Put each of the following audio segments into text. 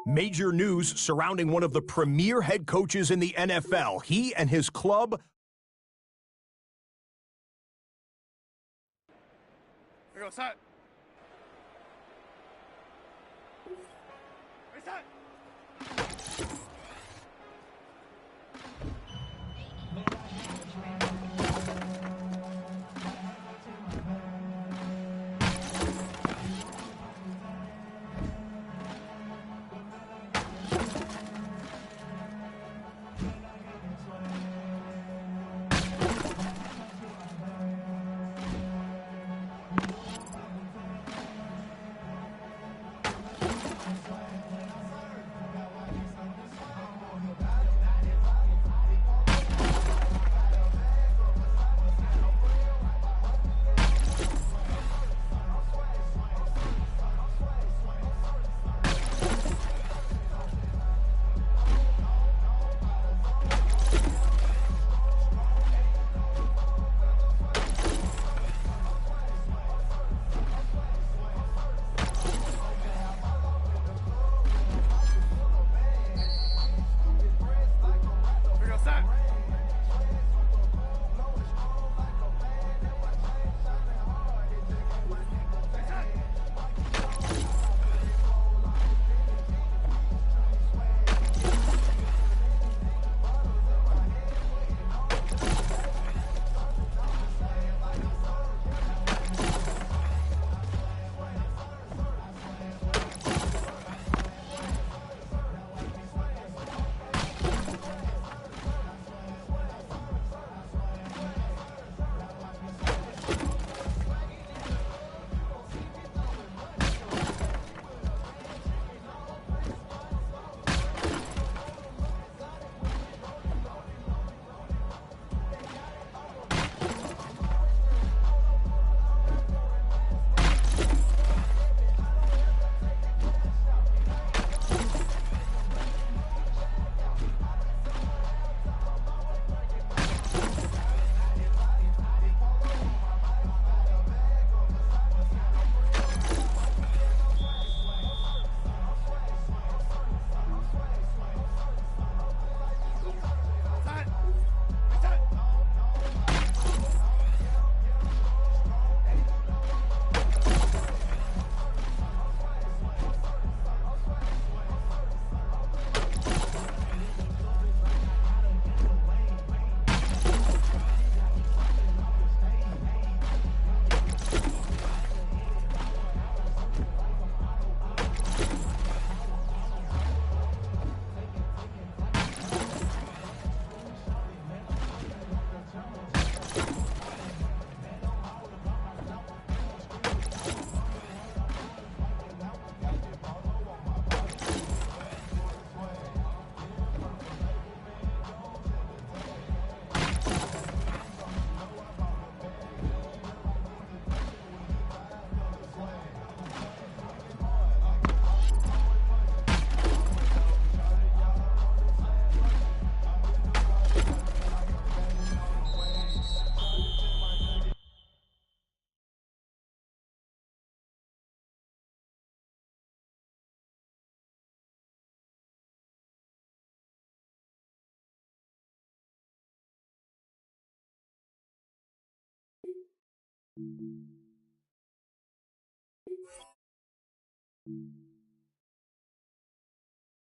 Major news surrounding one of the premier head coaches in the NFL. He and his club. Here goes set. Reset.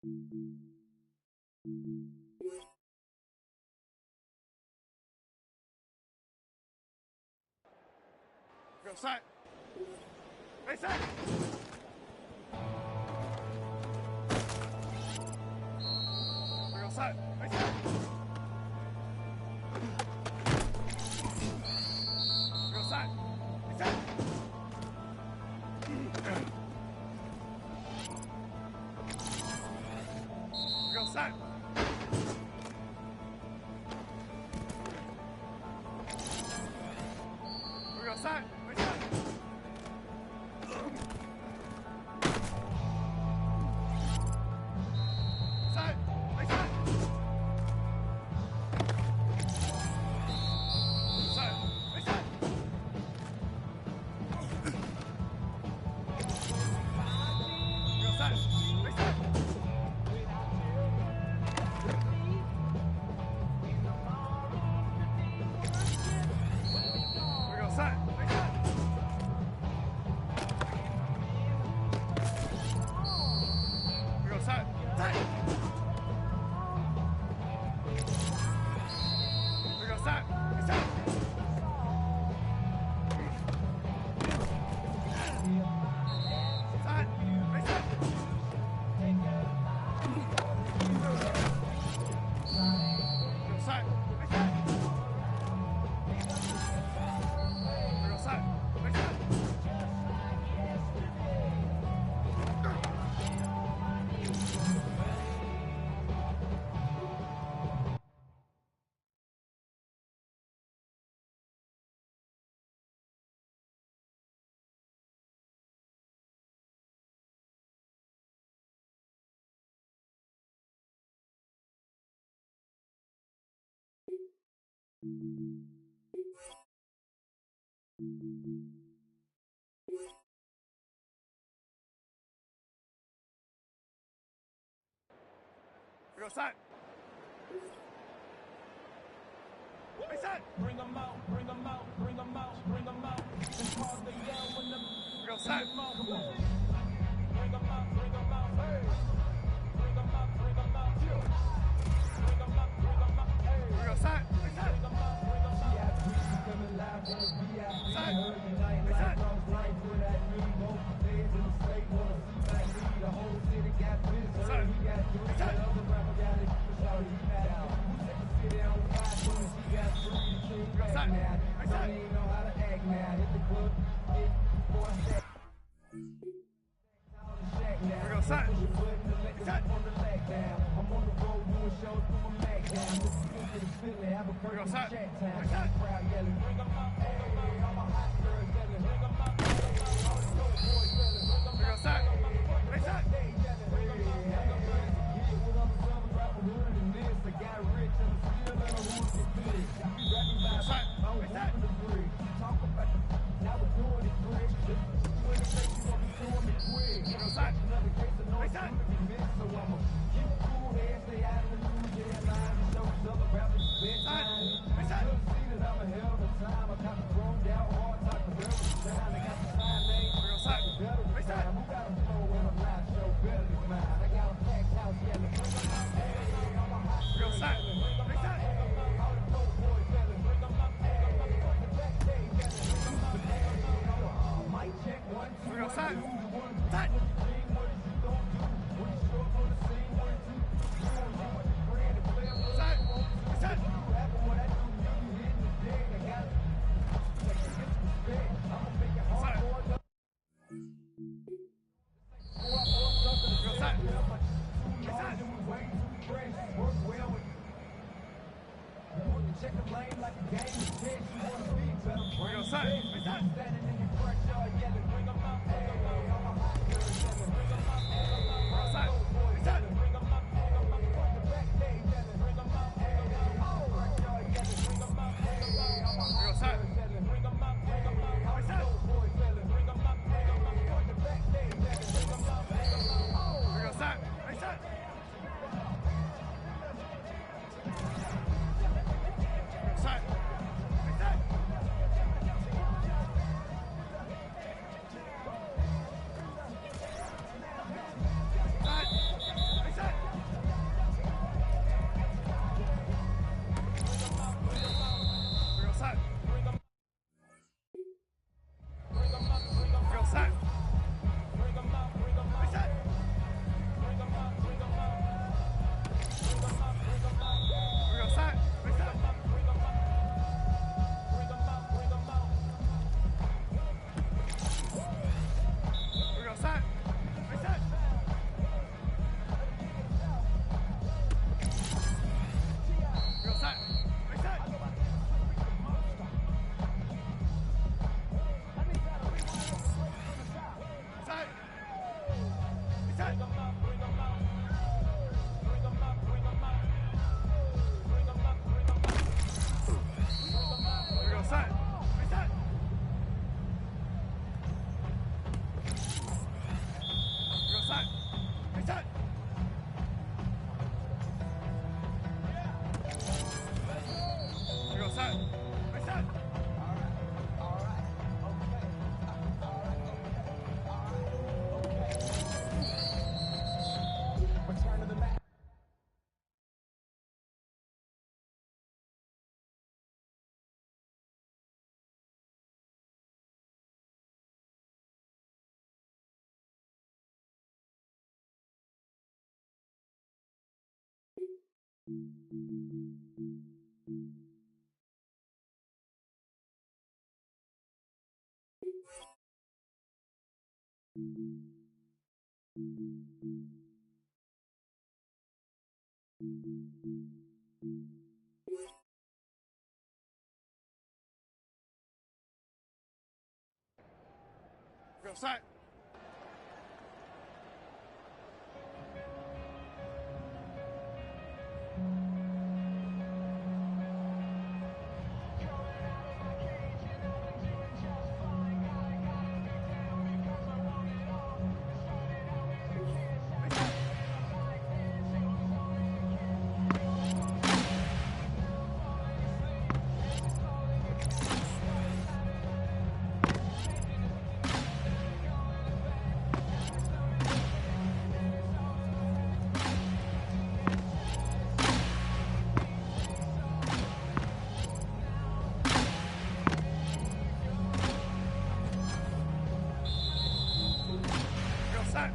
Go side. Right side. Go side. Right side. Go side. Right side. Go side. Go side. Right side. Side. Right side. Side. Right side. Go side. Right side. Go side. Right side. Go side. Side. Go side. Right side. Side. Right side. Go side. Right side. Go side. Right side. Go side. Right side. Bring them out, bring them out, bring them out, bring them out. And cause they yell when them Go side. bring them out, bring them out, hey. Bring them out, bring them out, bring them out, hey. Go side. Right side. Bring them out, bring them out. Side. Right side. Side. Right side. Go side. Right side. Go side. Right side. Go side. Right side. Go side. Right side. Go side. Right side. Go side. Right side. Side. Right side. Go side. Right side. Go side. Right side. Go side. Side. Side. Right side. Side. Go side. Right side. Go side. Right side. Go side. Right side. Go side. Right side. Go side. Right side. Go side. Right side. Go set. Go set.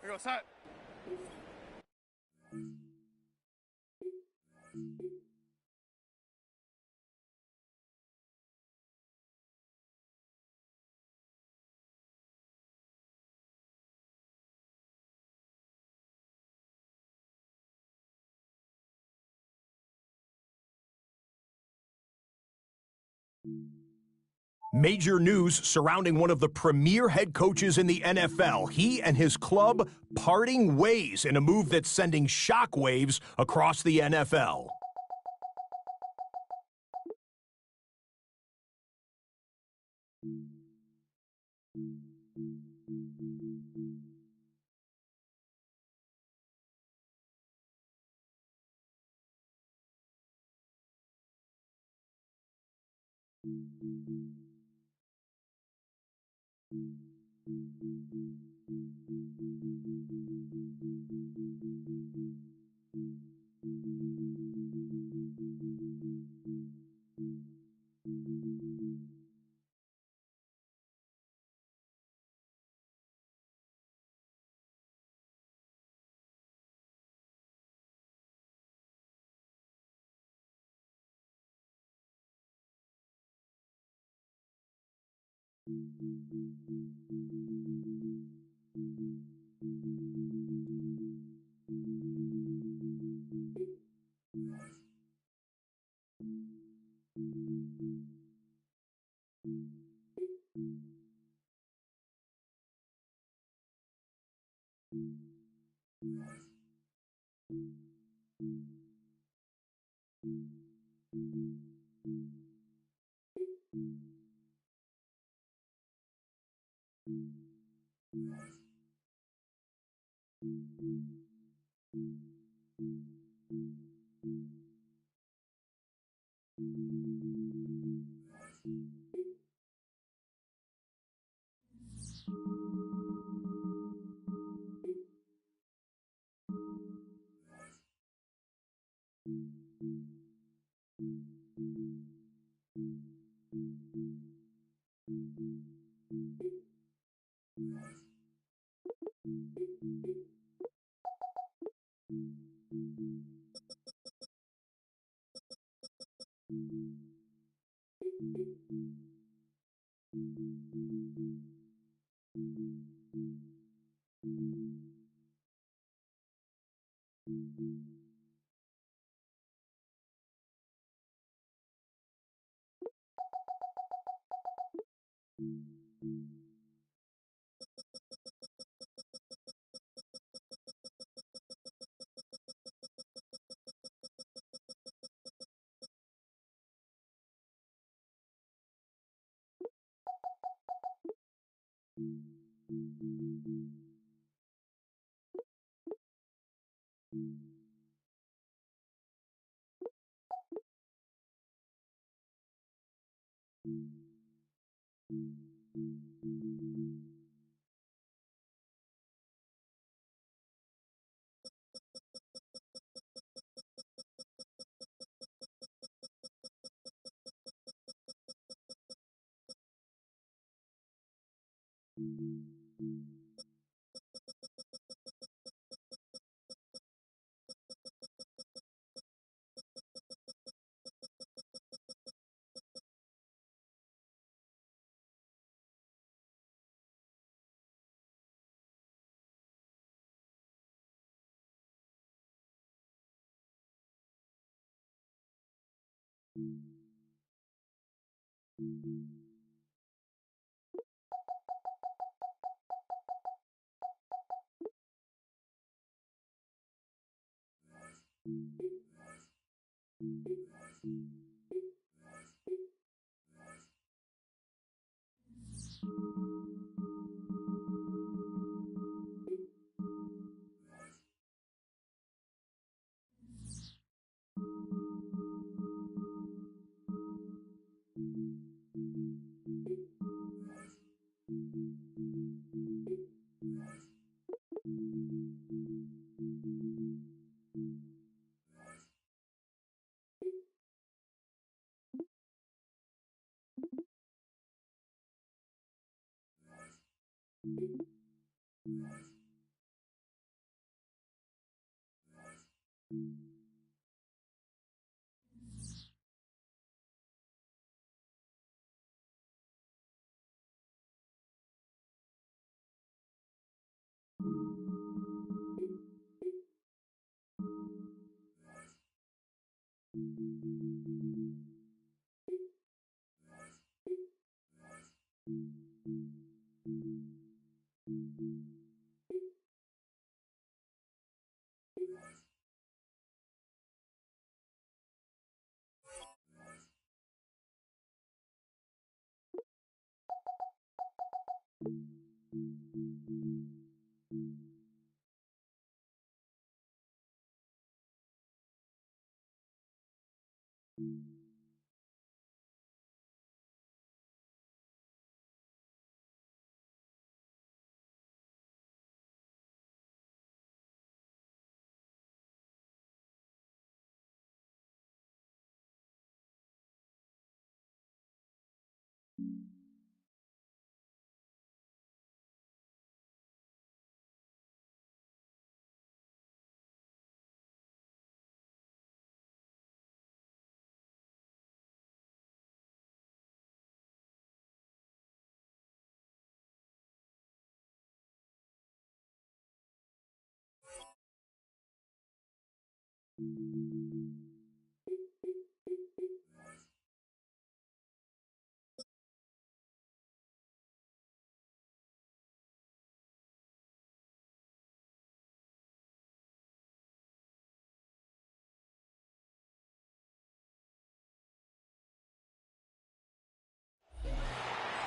We go set. Major news surrounding one of the premier head coaches in the NFL. He and his club parting ways in a move that's sending shockwaves across the NFL.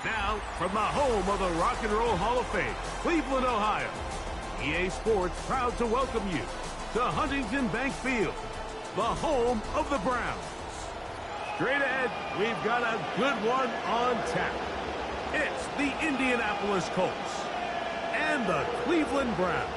Now, from the home of the Rock and Roll Hall of Fame, Cleveland, Ohio, EA Sports proud to welcome you to Huntington Bank Field, the home of the Browns. Straight ahead, we've got a good one on tap. It's the Indianapolis Colts and the Cleveland Browns.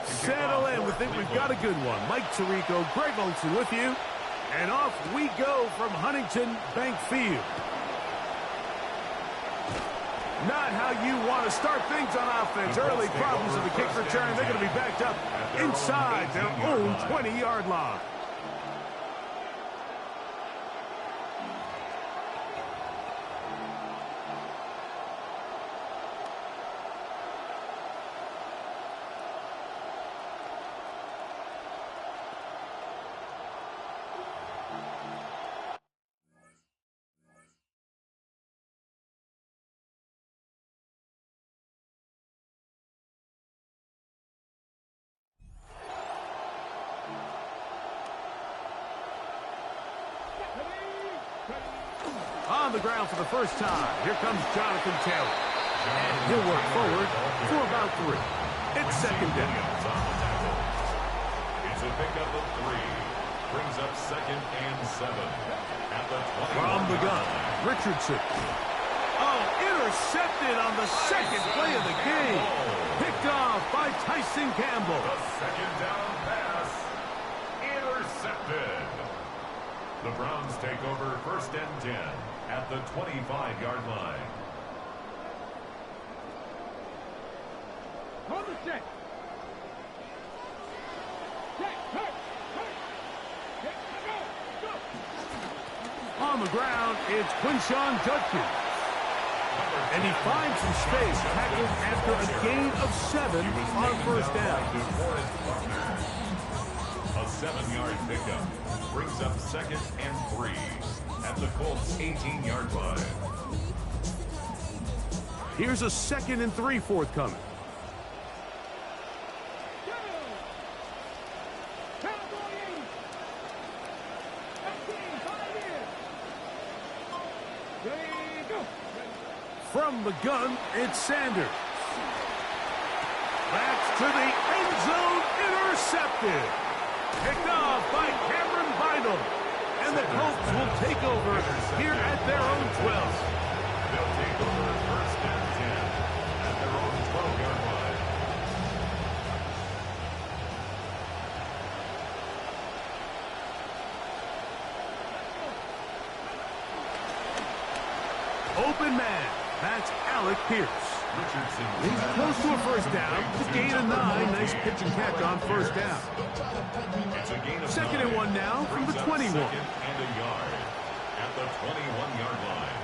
Settle in. We think we've got a good one. Mike Tirico, Greg Olsen with you. And off we go from Huntington Bank Field. Not how you want to start things on offense. Early problems in the kick return. They're going to be backed up inside their own 20-yard line. On the ground for the first time, here comes Jonathan Taylor. And he'll work forward for about 3. It's second down. It's a pickup of 3. Brings up 2nd and 7. At the 20. From the gun, Richardson. Oh, intercepted on the second play of the game. Picked off by Tyson Campbell. The second down pass. Intercepted. The Browns take over 1st and 10 at the 25-yard line. Hold the check. Check, hurt. Go. On the ground, it's Quinshon Judkins. And he finds some space, tackled after a gain of 7 on 1st down. A 7-yard pickup brings up 2nd and 3 at the Colts 18-yard line. Here's a 2nd and 3 forthcoming. Ready, go. From the gun, it's Sanders. to the end zone, intercepted. Picked off by Cameron Vidal. And the Colts will take over here at their own 12. They'll take over first and 10 at their own 12-yard line. Open man. That's Alec Pierce. Richardson. He's close to a first down. It's a gain of 9. Nice pitch and catch on first down. It's a gain of Second 9. and 1 now from the Brings up 21. Second and a yard at the 21-yard line.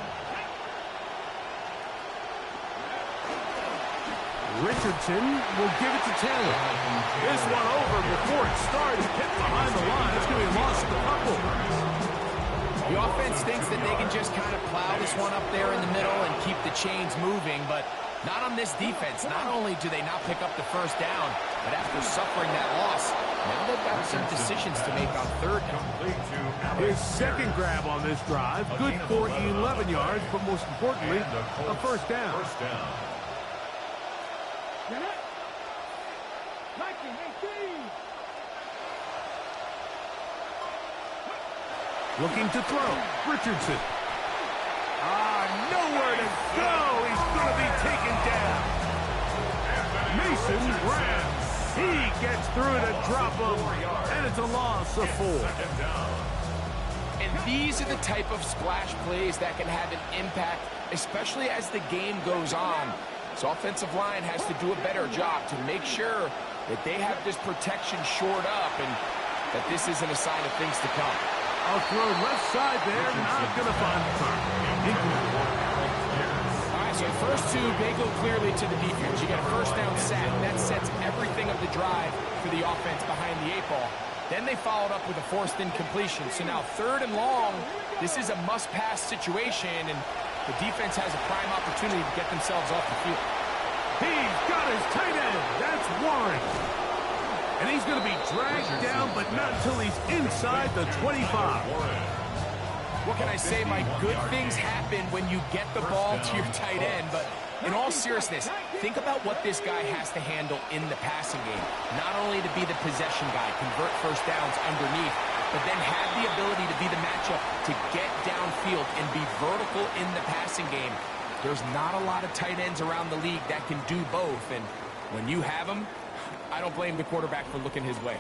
Richardson will give it to Taylor. This one over before it starts. Hit behind the line. It's going to be lost a couple. The offense thinks that they can just kind of plow this one up there in the middle and keep the chains moving, but not on this defense. Not only do they not pick up the first down, but after suffering that loss, now they've got some decisions to make on third down. His second grab on this drive, good for 11 yards, but most importantly, a first down. First down. Get it. 1918. Looking to throw. Richardson. Nowhere to go. He's going to be taken down. Mason Graham. He gets through to drop him, and it's a loss of 4. Second down. And these are the type of splash plays that can have an impact, especially as the game goes on. So offensive line has to do a better job to make sure that they have this protection shored up and that this isn't a sign of things to come. I'll throw left side there, not going to find the target. All right, so first two, they go clearly to the defense. You get a first down sack. That sets everything of the drive for the offense behind the 8 ball. Then they followed up with a forced incompletion. So now third and long, this is a must-pass situation, and the defense has a prime opportunity to get themselves off the field. He's got his tight end. That's Warren. And he's going to be dragged down, but not until he's inside the 25. What can I say, Mike? Good things happen when you get the ball to your tight end, but in all seriousness, think about what this guy has to handle in the passing game. Not only to be the possession guy, convert first downs underneath, but then have the ability to be the matchup to get downfield and be vertical in the passing game. There's not a lot of tight ends around the league that can do both, and when you have them, I don't blame the quarterback for looking his way.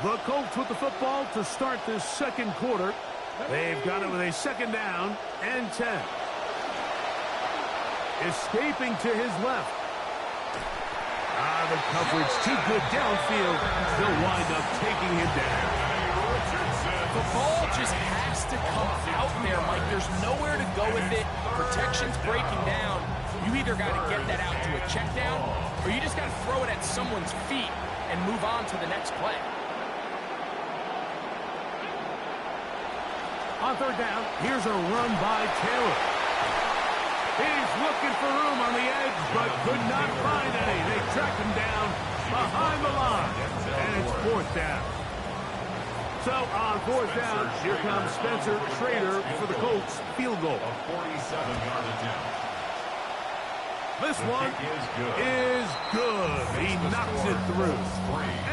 The Colts with the football to start this second quarter. They've got it with a second down and 10. Escaping to his left. The coverage too good downfield. They'll wind up taking him down. The ball just has to come out there, Mike. There's nowhere to go with it. Protection's breaking down. You either got to get that out to a check down, or you just got to throw it at someone's feet and move on to the next play. On third down, here's a run by Taylor. He's looking for room on the edge, but could not find any. They track him down behind the line, and it's fourth down. So on fourth down, here comes Spencer Schrader for the Colts field goal. A 47-yard attempt. This one is good. He knocks it through.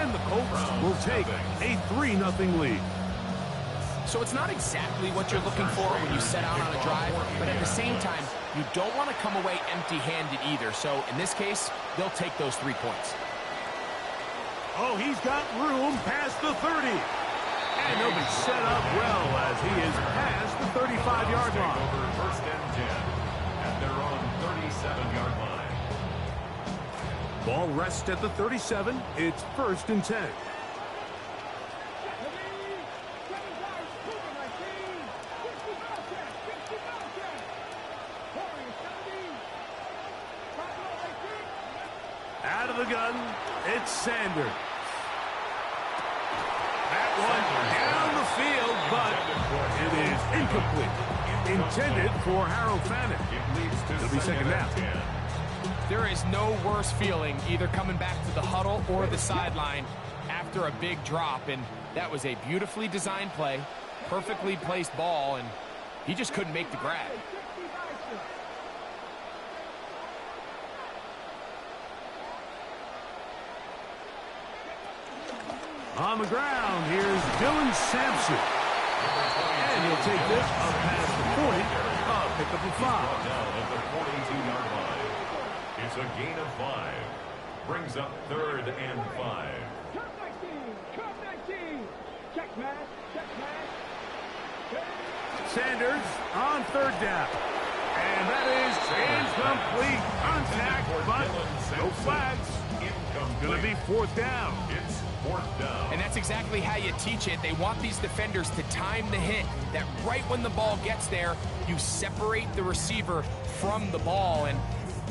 And the Colts will take a 3-0 lead. So it's not exactly what you're looking for when you set out on a drive, but at the same time, you don't want to come away empty-handed either. So in this case, they'll take those 3 points. Oh, he's got room past the 30. And he'll be set up well as he is past the 35-yard line. Over first and 10 at their own 37-yard line. Ball rests at the 37. It's first and 10. Out of the gun, it's Sanders. That one down the field, but it is incomplete. Intended for Harold Fannin. It'll be second down. There is no worse feeling either coming back to the huddle or the sideline after a big drop, and that was a beautifully designed play, perfectly placed ball, and he just couldn't make the grab. On the ground, here's Dylan Sampson. And he'll take this up past the 40. Pick up a 5. Down at the 42-yard line. It's a gain of 5. Brings up 3rd and 5. Sanders on 3rd down. And that is incomplete contact, but no flags. Going to be 4th down. It's 4th down. And that's exactly how you teach it. They want these defenders to time the hit, that right when the ball gets there, you separate the receiver from the ball. And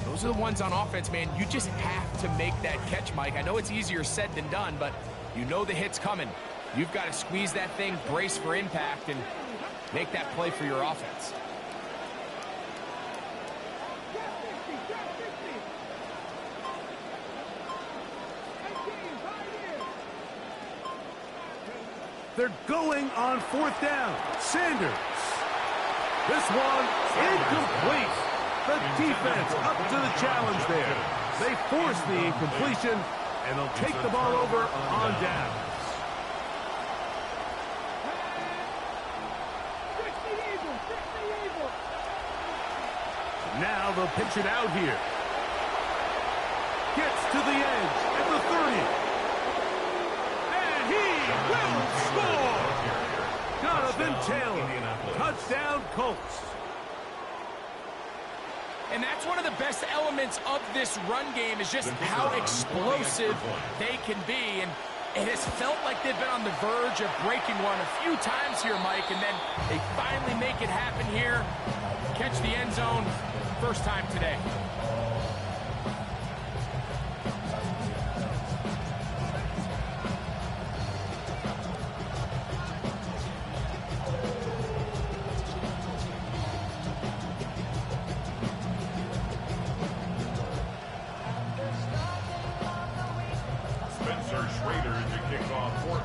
those are the ones on offense, man. You just have to make that catch, Mike. I know it's easier said than done, but you know the hit's coming. You've got to squeeze that thing, brace for impact, and make that play for your offense. They're going on 4th down. Sanders. This one incomplete. The defense up to the challenge there. They force the incompletion, and they'll take the ball over on downs. Now they'll pitch it out here. Gets to the edge at the 30. And he will score! Jonathan Taylor. Touchdown, Colts. And that's one of the best elements of this run game is just how explosive they can be. And it has felt like they've been on the verge of breaking one a few times here, Mike, and then they finally make it happen here. Catch the end zone first time today.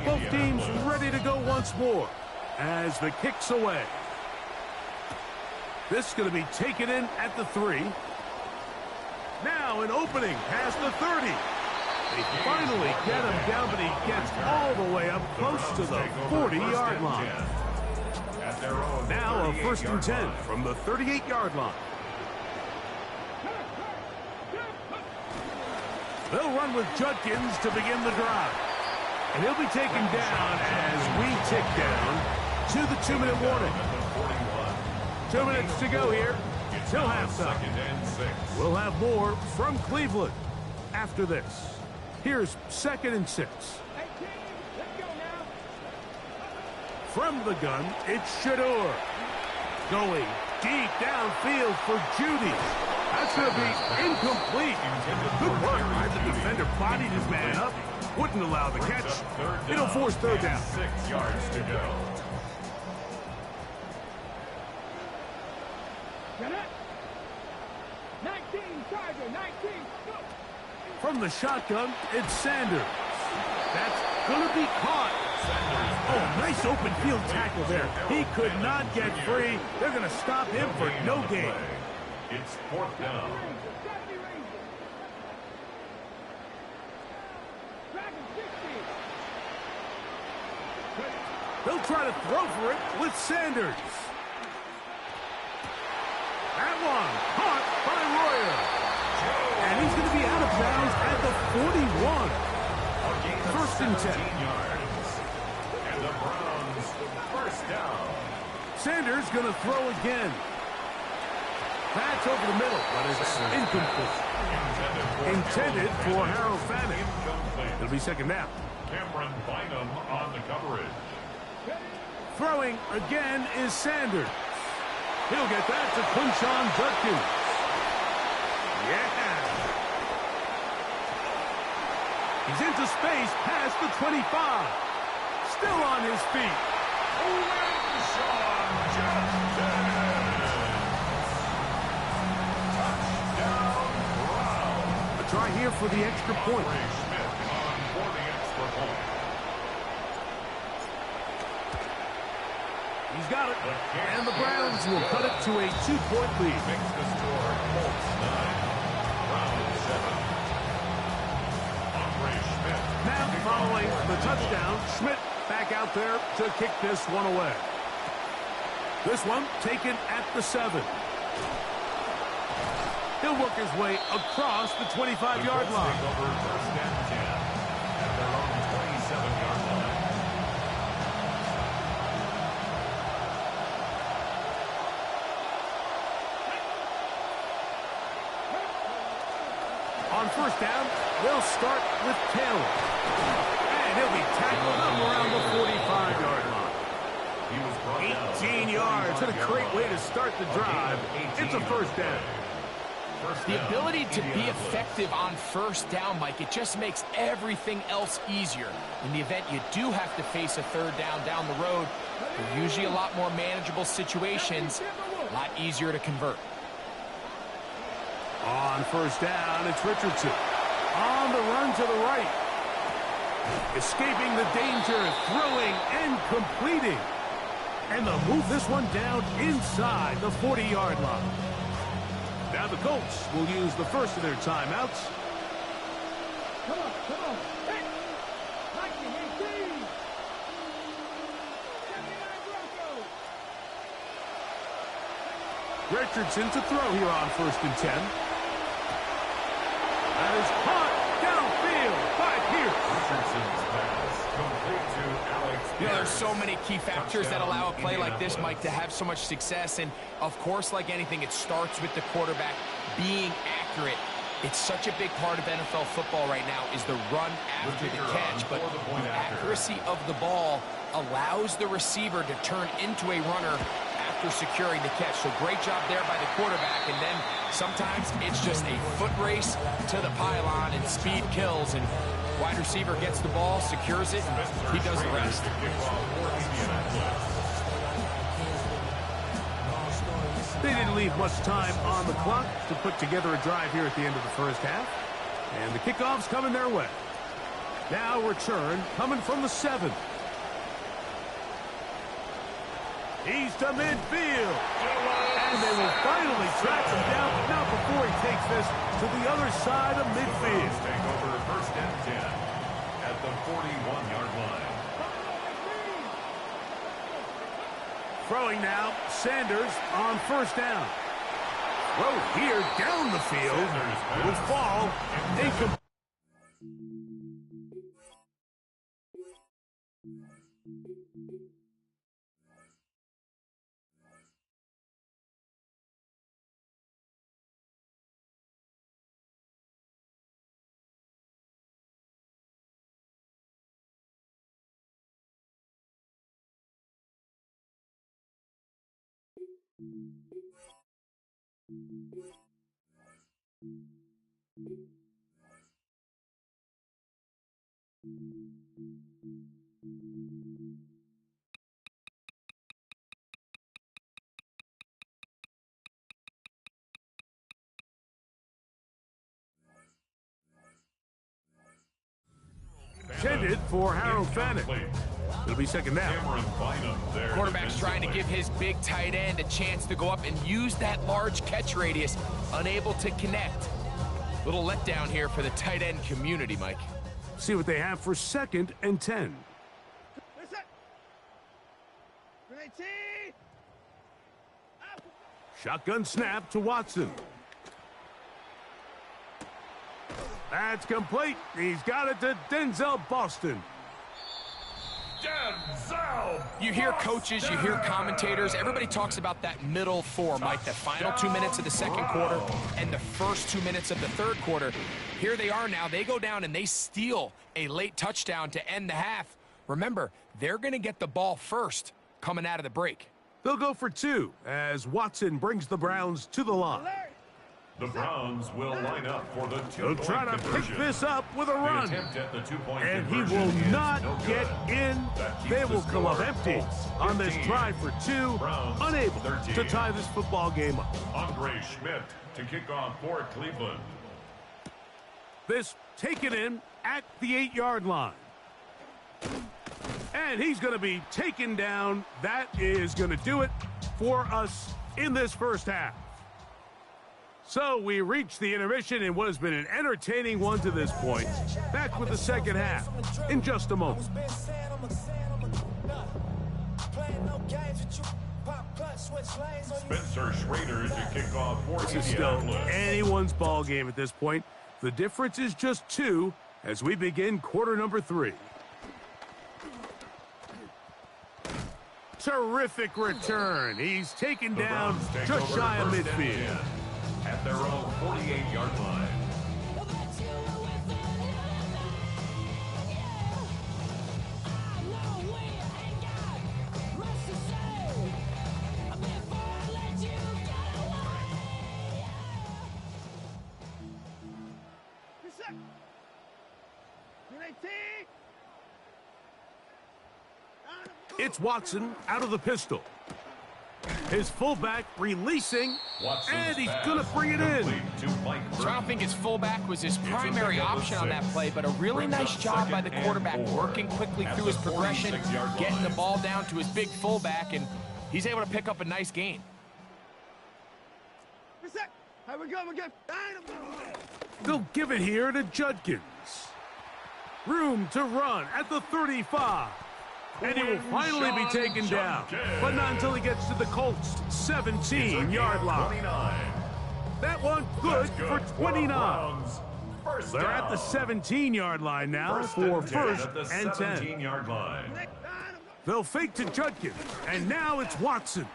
Both teams ready to go once more as the kick's away. This is going to be taken in at the 3. Now an opening past the 30. They finally get him down, but he gets all the way up close to the 40-yard line. Now a 1st and 10 from the 38-yard line. They'll run with Judkins to begin the drive. And he'll be taken down as we tick down to the 2-minute warning. 2 minutes to go here till halftime. We'll have more from Cleveland after this. Here's 2nd and 6. From the gun, it's Shador. Going deep downfield for Judy. That's going to be incomplete. Good work by the defender. Bodied his man up. Wouldn't allow the catch. It'll force 3rd down. 6 yards to go. From the shotgun, it's Sanders. That's going to be caught. Oh, nice open field tackle there. He could not get free. They're going to stop him for no gain. It's 4th down. They'll try to throw for it with Sanders. That one caught by Royer. And he's going to be out of bounds at the 41. 1st and 10. And the Browns 1st down. Sanders going to throw again. That's over the middle, but it's incomplete. Intended for Harold Fanning. It'll be 2nd down. Cameron Bynum on the coverage. Throwing again is Sanders. He'll get that to Quinshon Judkins. Yeah. He's into space past the 25. Still on his feet. Quinshon Judkins. Touchdown, Browns. A try here for the extra point. Smith on for the extra point. He's got it. And the Browns will cut it to a 2-point lead. Makes the score Colts 9, Browns 7. Andre Schmidt. Now, following the touchdown, Schmidt back out there to kick this one away. This one taken at the 7. He'll work his way across the 25-yard line. Take over first and 10 at their own 27-yard line. On first down, they'll start with Taylor. And he'll be tackled up around the 45-yard line. He was brought down 18 yards and a great way to start the drive. It's a first down. The ability to be effective on first down, Mike, it just makes everything else easier. In the event you do have to face a third down the road, they're usually a lot more manageable situations, a lot easier to convert. On first down, it's Richardson. On the run to the right. Escaping the danger, throwing and completing. And they'll move this one down inside the 40-yard line. Now the Colts will use the first of their timeouts. Come on. Hey, 19, 18. 79 Broncos. Richardson to throw here on first and 10. That is caught downfield by Pierce. Richardson's pass complete to Alex Pierce. You know, there's so many key factors that allow a play like this, Mike, to have so much success. And, of course, like anything, it starts with the quarterback being accurate. It's such a big part of NFL football right now is the run after the catch. But the accuracy of the ball allows the receiver to turn into a runner after securing the catch. So great job there by the quarterback. And then sometimes it's just a foot race to the pylon and speed kills. And wide receiver gets the ball, secures it, he does the rest. They didn't leave much time on the clock to put together a drive here at the end of the first half. And the kickoff's coming their way. Now return coming from the 7. He's to midfield. And they will finally track him down, but not before he takes this to the other side of midfield. Take over first and 10 at the 41-yard line. Throwing now, Sanders on first down. Throw here down the field. It will fall incomplete. Intended for Harold Fannin. It'll be second down. Quarterback's trying to give his big tight end a chance to go up and use that large catch radius, unable to connect. Little letdown here for the tight end community, Mike. See what they have for second and 10. Listen. 19. Shotgun snap to Watson. That's complete. He's got it to Denzel Boston. Denzel! You hear coaches, you hear commentators, everybody talks about that middle four, Mike, the final 2 minutes of the second quarter and the first 2 minutes of the third quarter. Here they are now. They go down and they steal a late touchdown to end the half. Remember, they're going to get the ball first coming out of the break. They'll go for 2 as Watson brings the Browns to the line. The Browns will line up for the They'll two-point try to conversion. pick this up with a The run. attempt at the two-point And he conversion will is not no get good. in. That keeps They the will come up score empty Colts on this 15, drive for 2, Browns unable 13. to tie this football game up. Andre Schmidt to kick off for Cleveland. This taken in at the 8-yard line. And he's going to be taken down. That is going to do it for us in this first half. So we reach the intermission in what has been an entertaining one to this point. Back with the second half in just a moment. Spencer Schrader to kick off for This is still Indianapolis. anyone's ball game at this point. The difference is just 2 as we begin quarter number 3. Terrific return. He's taken The down Browns take just over shy of first and midfield. 10 at their own 48-yard line. Reset. Unity. It's Watson out of the pistol. His fullback releasing, Watson's and he's pass going to bring it in. complete to Mike So I don't think his fullback was his primary second and option on that 6. play, but a really Brings nice up job by the second and quarterback 4 working quickly at through the his progression, 46-yard getting the line. ball down to his big fullback, and he's able to pick up a nice gain. Reset. Here we go again. They'll give it here to Judkins. Room to run at the 35. And he will finally be taken down, but not until he gets to the Colts' 17-yard line. 29. That one good That's for 29. Browns. First They're at the down. 17-yard line now First for and 10 first at the and 10. 17-yard line. They'll fake to Judkins, and now it's Watson.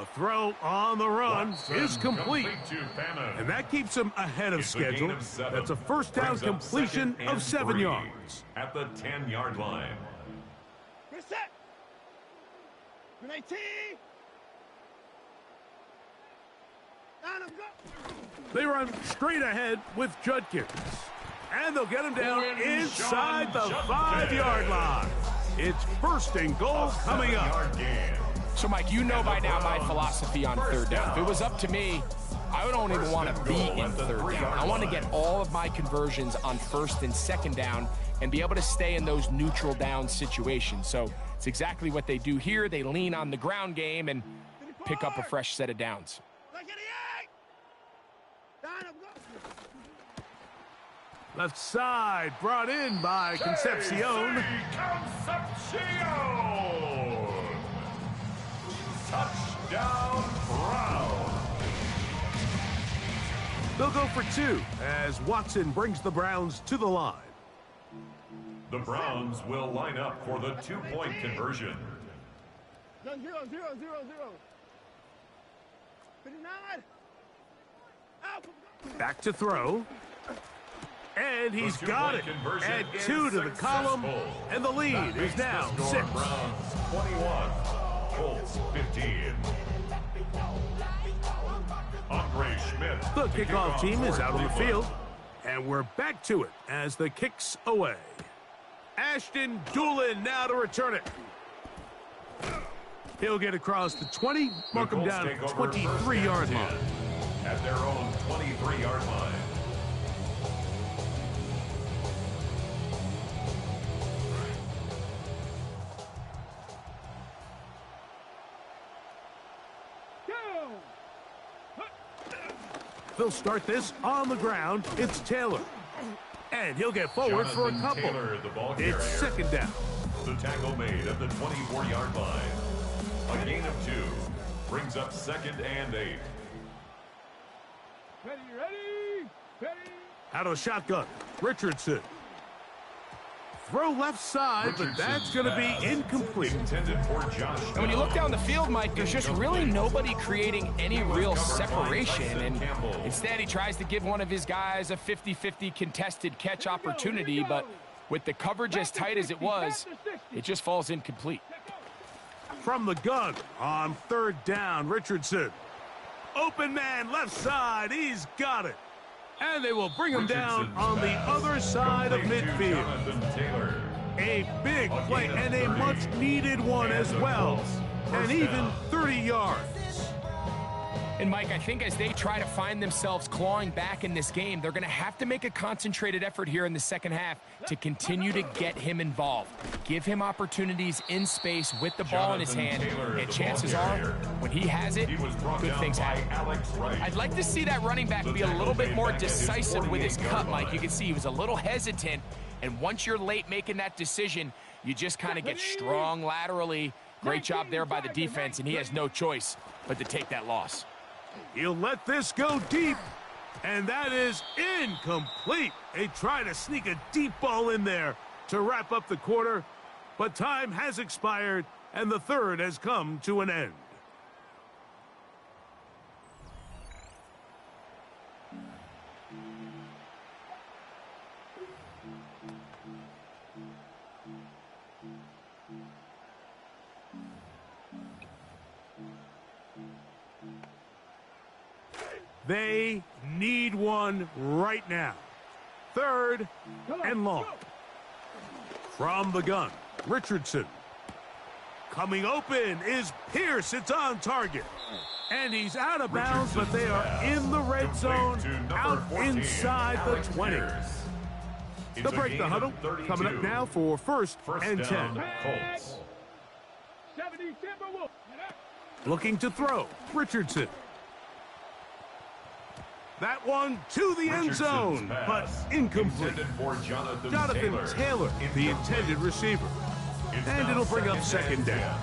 A throw on the run Watson is complete, to Bannon. and that keeps him ahead of It's a gain schedule. of 7. That's a first down Brings up completion second of and 7 3 yards. at the 10-yard line. Reset. Unity. Down and go. They run straight ahead with Judkins, and they'll get him down inside the 5-yard line. It's first and goal coming up. 7-yard gain. So, Mike, you know by now my philosophy on third down. If it was up to me, I don't even want to be in third down. I want to get all of my conversions on first and second down and be able to stay in those neutral down situations. So it's exactly what they do here. They lean on the ground game and pick up a fresh set of downs. Like 88. Down and go. Left side brought in by Concepcion. Concepcion! Touchdown, Brown. They'll go for 2 as Watson brings the Browns to the line. The Browns will line up for the 2-point conversion. 0, 0, 0, 0, 0. 59. Out. Back to throw. And he's The got two-point it. conversion Add is 2 to the column, successful. and the lead That is makes now the score 6. Browns 21, Colts 15. Andre Schmidt. The to kick kickoff off team is for out on the Cleveland. field, and we're back to it as the kick's away. Ashton Doolin now to return it. He'll get across the 20, mark The him Colts down take at over first 23-yard and line. 10 at their own 23-yard line. They'll start this on the ground. It's Taylor. And he'll get forward for a Jonathan couple. Taylor, the ball carrier. It's second down. The tackle made at the 24-yard line. A gain of 2 brings up second and 8. Ready, ready, ready. Out of shotgun, Richardson. Throw left side, but that's going to be Pass incomplete. Intended for Josh. And when you look down the field, Mike, there's just really nobody creating any real separation. And instead, he tries to give one of his guys a 50-50 contested catch opportunity. But with the coverage as tight as it was, it just falls incomplete. From the gun on third down, Richardson. Open man left side, he's got it. And they will bring him down on the other side of midfield. Jonathan Taylor. A big play and a much needed one as well. And even 30 yards. And Mike, I think as they try to find themselves clawing back in this game, they're going to have to make a concentrated effort here in the second half to continue to get him involved. Give him opportunities in space with the ball in his hand, and chances are, when he has it, good things happen. I'd like to see that running back be a little bit more decisive with his cut, Mike. You can see he was a little hesitant, and once you're late making that decision, you just kind of get strong laterally. Great job there by the defense, and he has no choice but to take that loss. He'll let this go deep, and that is incomplete. They try to sneak a deep ball in there to wrap up the quarter, but time has expired, and the third has come to an end. They need one right now. Third and long. From the gun, Richardson. Coming open is Pierce. It's on target. And he's out of bounds, but they are in the red zone, out inside the 20. They'll break the huddle. Coming up now for first and 10. Looking to throw, Richardson. That one to the end zone, but incomplete. Jonathan Taylor, the intended receiver. And it'll bring up second down.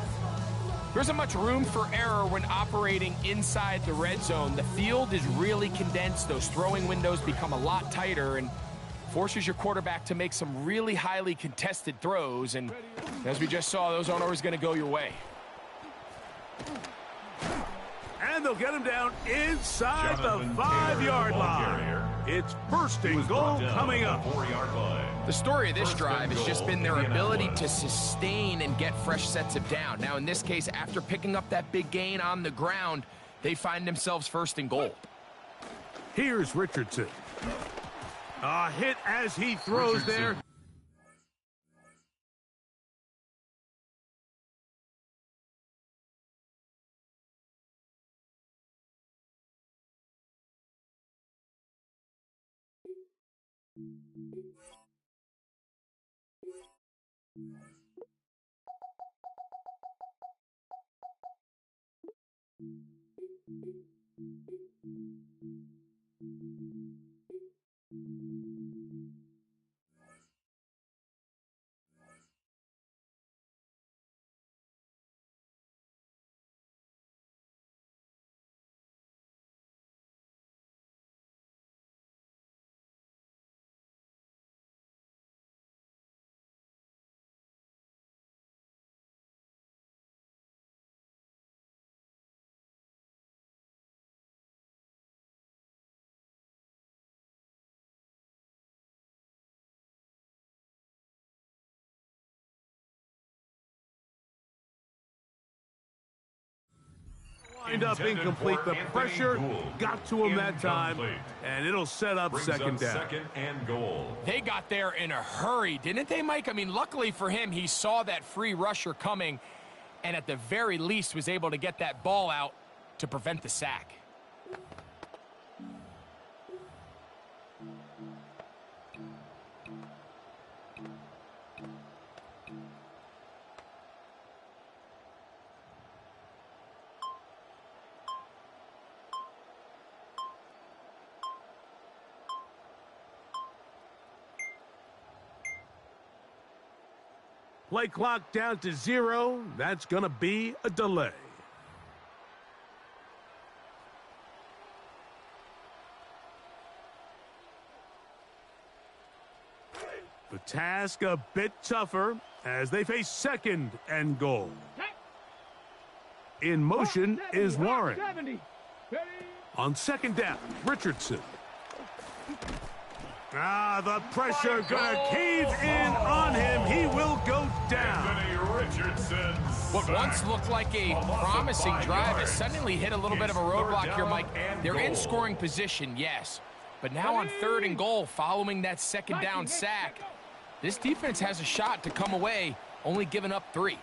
There isn't much room for error when operating inside the red zone. The field is really condensed. Those throwing windows become a lot tighter and forces your quarterback to make some really highly contested throws. And as we just saw, those aren't always going to go your way. And they'll get him down inside the 5-yard line. It's first and goal coming up. The story of this drive has just been their ability to sustain and get fresh sets of down. Now, in this case, after picking up that big gain on the ground, they find themselves first and goal. Here's Richardson. A hit as he throws there. Lined up incomplete. The pressure got to him that time, and it'll set up second down. Second and goal. They got there in a hurry, didn't they, Mike? I mean, luckily for him, he saw that free rusher coming, and at the very least was able to get that ball out to prevent the sack. Play clock down to 0. That's going to be a delay. The task a bit tougher as they face second and goal. In motion is Warren. On second down, Richardson. The pressure gonna cave in on him. He will go down. What once looked like a promising drive has suddenly hit a little bit of a roadblock here, Mike. They're in scoring position, yes. But now on third and goal, following that second down sack, this defense has a shot to come away, only giving up 3.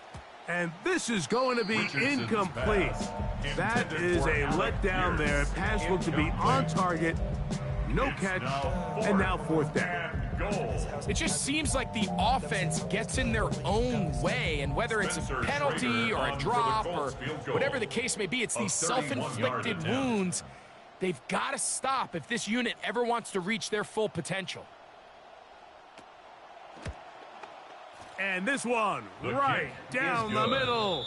And this is going to be Richardson's incomplete. pass. That Intended is for a Alec letdown there. Pierce. Pass looked to be on target. No It's catch. now And now fourth down. and goal. It just seems like the offense gets in their own way, and whether it's a Spencer penalty Schrader or a on for the drop or Colts field goal. whatever the case may be, it's A these 31-yard self-inflicted attempt. wounds. They've got to stop if this unit ever wants to reach their full potential. And this one, The right kick down is the good. middle.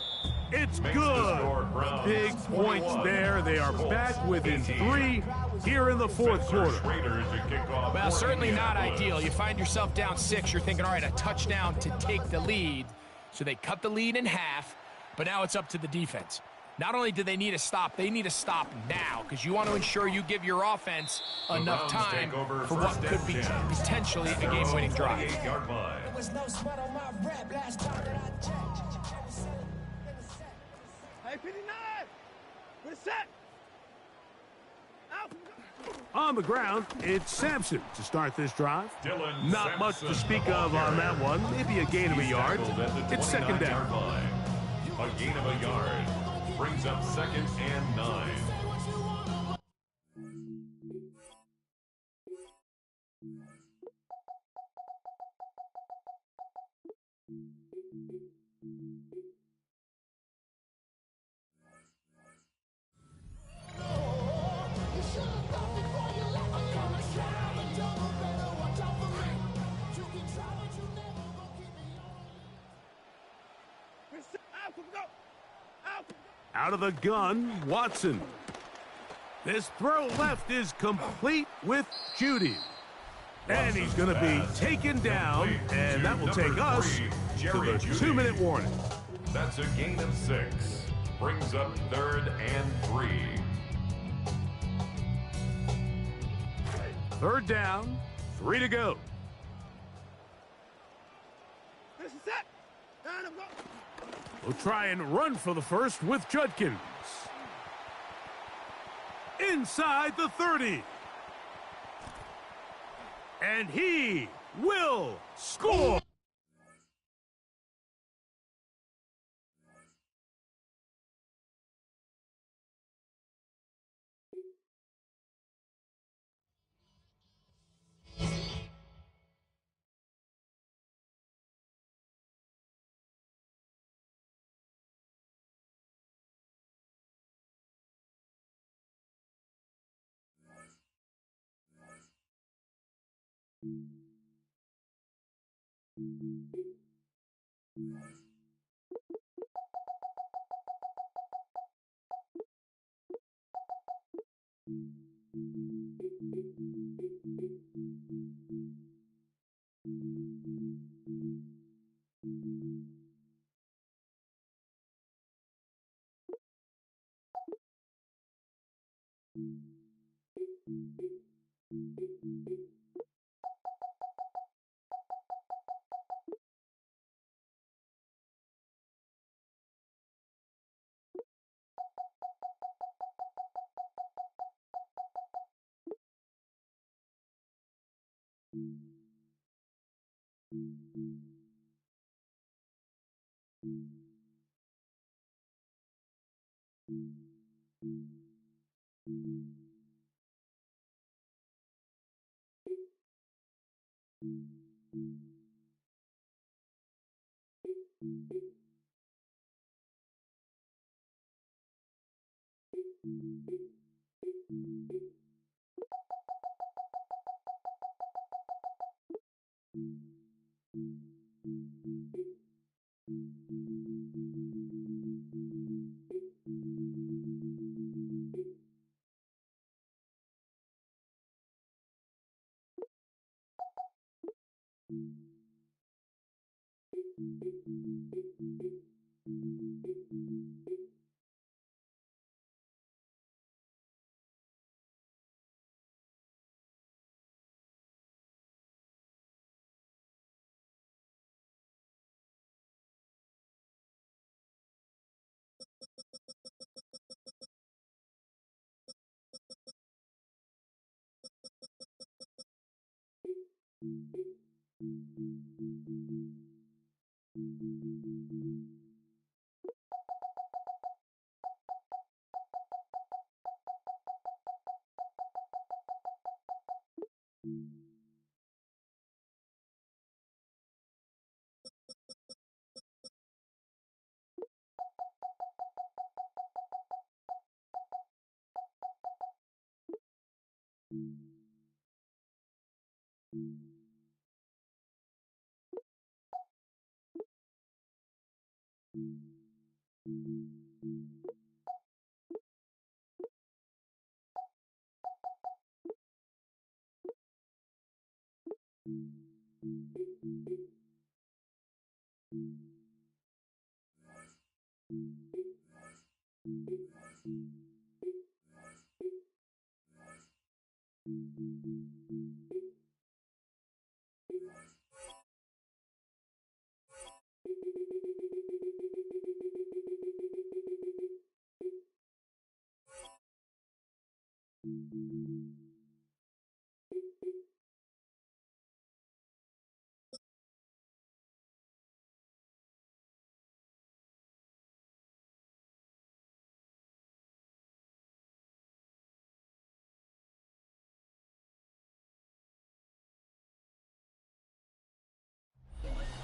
It's Makes the score good. Browns Big points 21, there. They are Colts back within 18. 3 here in the fourth Spencer quarter. Schrader to kick off Well, for certainly not Indianapolis. ideal. You find yourself down 6, you're thinking, all right, a touchdown to take the lead. So they cut the lead in half, but now it's up to the defense. Not only do they need a stop, they need a stop now, because you want to ensure you give your offense The enough Browns time take over for what first could and be 10. potentially a Their own game-winning drive. 28-yard line. Hey, 59. We're set. Out. On the ground, it's Sampson to start this drive. Dylan Not much to Sampson, speak the of ball on that carrier. one. Maybe a gain of a He's yard. tackled at the It's second 29-yard down. line. A gain of a yard brings up second and 9. We're set. Out. Go. Out. Out of the gun, Watson. This throw left is complete with Judy. And he's going to be taken down, and that will take us to the 2-minute warning. That's a gain of 6. Brings up third and 3. Third down, 3 to go. This is set. Down and go. We'll try and run for the first with Judkins. Inside the 30. And he will score.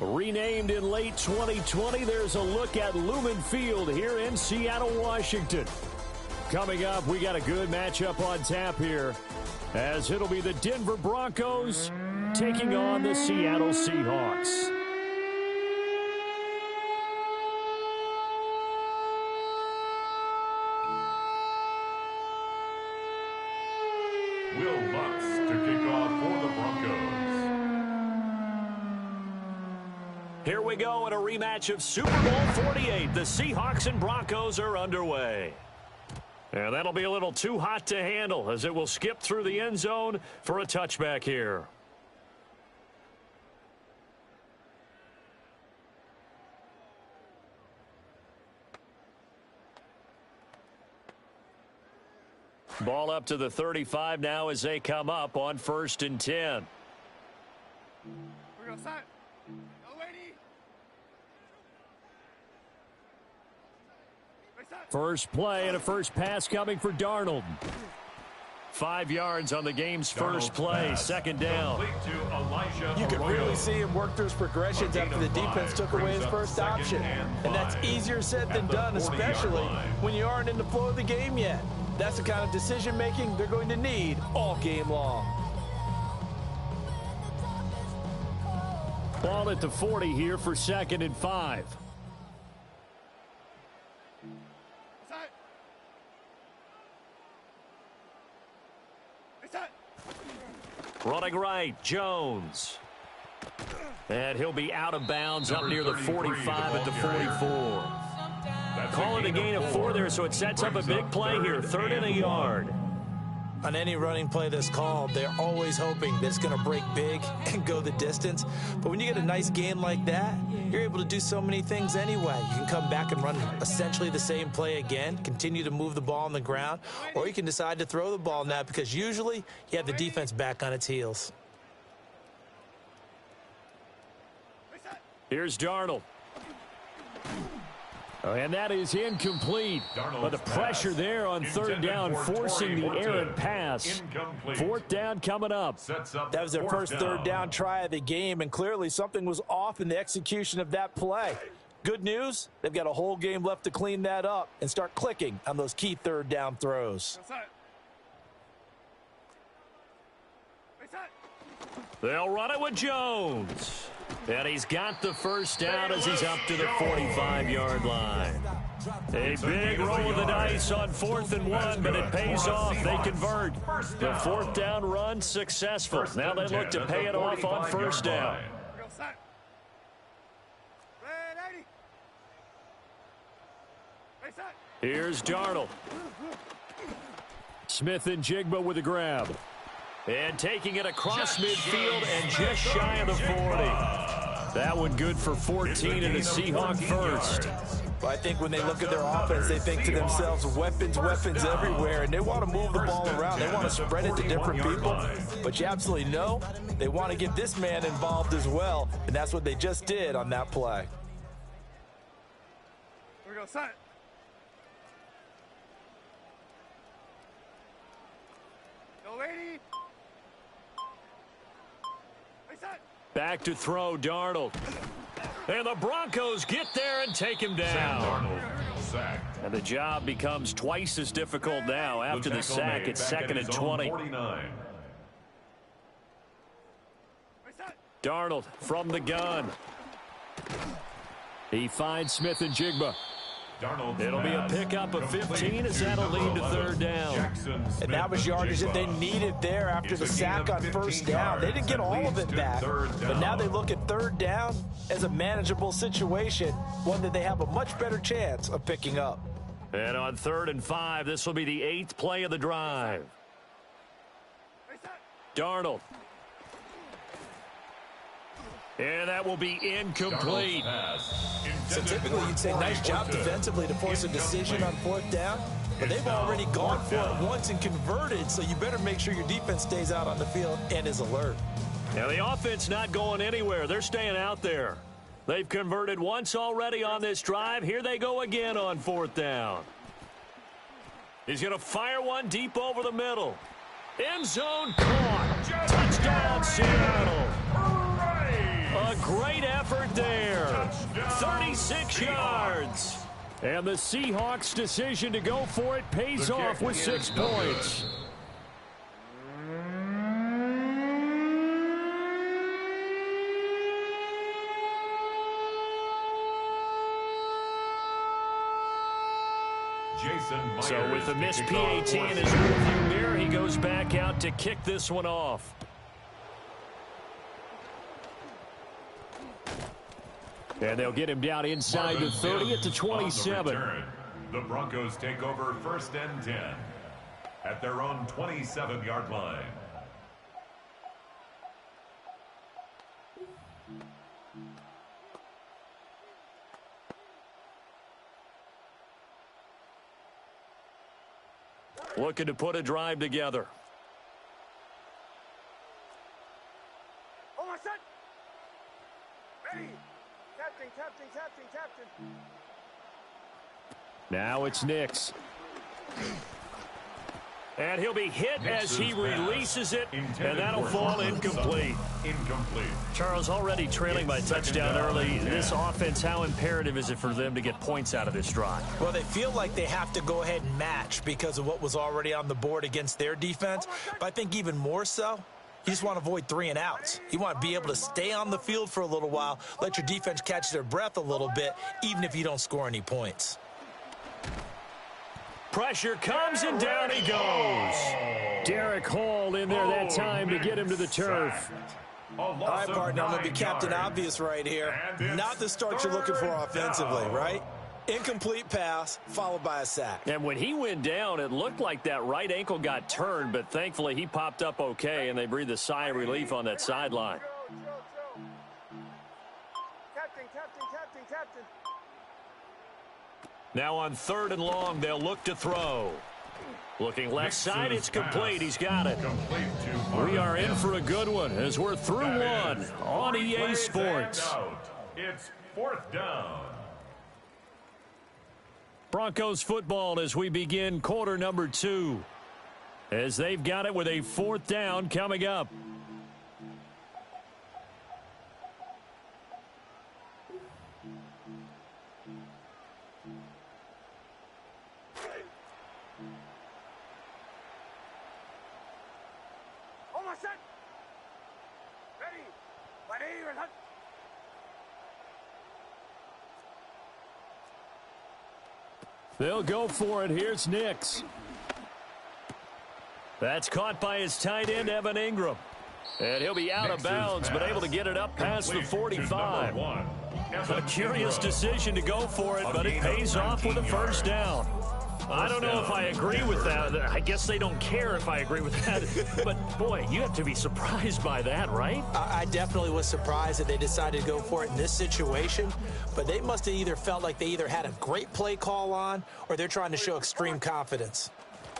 Renamed in late 2020, there's a look at Lumen Field here in Seattle, Washington. Coming up, we got a good matchup on tap here, as it'll be the Denver Broncos taking on the Seattle Seahawks. Will Lutz to kick off for the Broncos. Here we go in a rematch of Super Bowl 48. The Seahawks and Broncos are underway. And that'll be a little too hot to handle, as it will skip through the end zone for a touchback here. Ball up to the 35 now as they come up on 1st and 10. We're going to start. Go, lady. First play and a first pass coming for Darnold. 5 yards on the game's first play, second down. You could really see him work through his progressions after the defense took away his first option. And that's easier said than done, especially when you aren't in the flow of the game yet. That's the kind of decision-making they're going to need all game long. Ball at the 40 here for 2nd and 5. Running right, Jones. And he'll be out of bounds up near the 45 at the 44. Call it a gain of 4 there, so it sets up a big play here. 3rd and a yard. On any running play that's called, they're always hoping that it's going to break big and go the distance. But when you get a nice gain like that, you're able to do so many things anyway. You can come back and run essentially the same play again, continue to move the ball on the ground, or you can decide to throw the ball now because usually you have the defense back on its heels. Here's Darnold. And that is incomplete. But the pressure there on 3rd down, forcing the errant pass. 4th down coming up. That was their first 3rd down try of the game, and clearly something was off in the execution of that play. Good news, they've got a whole game left to clean that up and start clicking on those key 3rd down throws. They'll run it with Jones. And he's got the first down as he's up to the 45-yard line. A big roll of the dice on 4th and 1, but it pays off. They convert. The 4th down run successful. Now they look to pay it off on 1st down. Here's Darnold. Smith and Jigba with a grab. And taking it across midfield and just shy of the 40. That one good for 14 and a Seahawk first. Well, I think when they look at their offense, they think to themselves, weapons everywhere, and they want to move the ball around. They want to spread it to different people. But you absolutely know they want to get this man involved as well, and that's what they just did on that play. Here we go, set. Go, lady. Back to throw, Darnold. And the Broncos get there and take him down. And the job becomes twice as difficult now after the sack. It's 2nd and 20. 49. Darnold from the gun. He finds Smith and Jigba. It'll be a pickup of 15 as that'll lead to 3rd down. And that was yardage that they needed there after the sack on 1st down. They didn't get all of it back, but now they look at 3rd down as a manageable situation, one that they have a much better chance of picking up. And on 3rd and 5, this will be the 8th play of the drive. Darnold. And that will be incomplete. So typically you'd say nice job defensively to force a decision on 4th down, but they've already gone for it once and converted, so you better make sure your defense stays out on the field and is alert. Now the offense not going anywhere. They're staying out there. They've converted once already on this drive. Here they go again on 4th down. He's going to fire one deep over the middle. End zone caught. Touchdown Seattle. A great effort there. 36 yards. And the Seahawks' decision to go for it pays off with 6 points. So with the missed PAT in his rearview mirror, he goes back out to kick this one off. And they'll get him down inside the 30 at the 27. The Broncos take over 1st and 10 at their own 27-yard line. Looking to put a drive together. Almost set. Ready. Captain. Now it's Nix. And he'll be hit as he releases it, and that'll fall incomplete. Charles, already trailing by touchdown early. This offense, how imperative is it for them to get points out of this drive? Well, they feel like they have to go ahead and match because of what was already on the board against their defense. But I think even more so, you just want to avoid 3 and outs. You want to be able to stay on the field for a little while, let your defense catch their breath a little bit, even if you don't score any points. Pressure comes, and down he goes. Derek Hall in there that time to get him to the turf. All right, partner, I'm going to be Captain Obvious right here. Not the start you're looking for offensively, right? Incomplete pass, followed by a sack. And when he went down, it looked like that right ankle got turned, but thankfully he popped up okay, and they breathed a sigh of relief on that sideline. Captain. Now on 3rd and long, they'll look to throw. Looking left side, it's complete. He's got it. We are in for a good one as we're through one on EA Sports. It's 4th down. Broncos football as we begin quarter number 2. As they've got it with a 4th down coming up. Almost set. Ready. They'll go for it. Here's Nix. That's caught by his tight end, Evan Ingram. And he'll be out of bounds, but able to get it up past the 45. A curious decision to go for it, but it pays off with a 1st down. I don't know if I agree with that. I guess they don't care if I agree with that. But, boy, you have to be surprised by that, right? I definitely was surprised that they decided to go for it in this situation. But they must have either felt like they either had a great play call on or they're trying to show extreme confidence.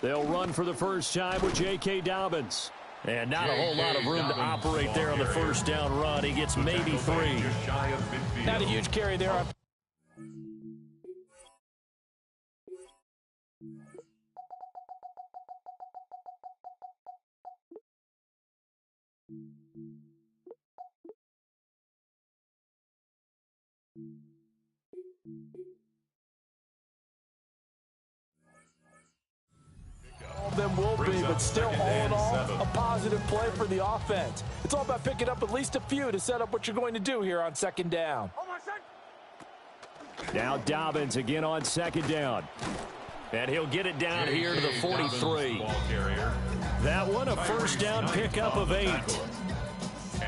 They'll run for the first time with J.K. Dobbins. And not a whole lot of room to operate there on the 1st down run. He gets maybe 3. Not a huge carry there. but still, all in all, a positive play for the offense. It's all about picking up at least a few to set up what you're going to do here on second down. Now Dobbins again on second down. And he'll get it down here to the 43. That one, a first down pickup of 8.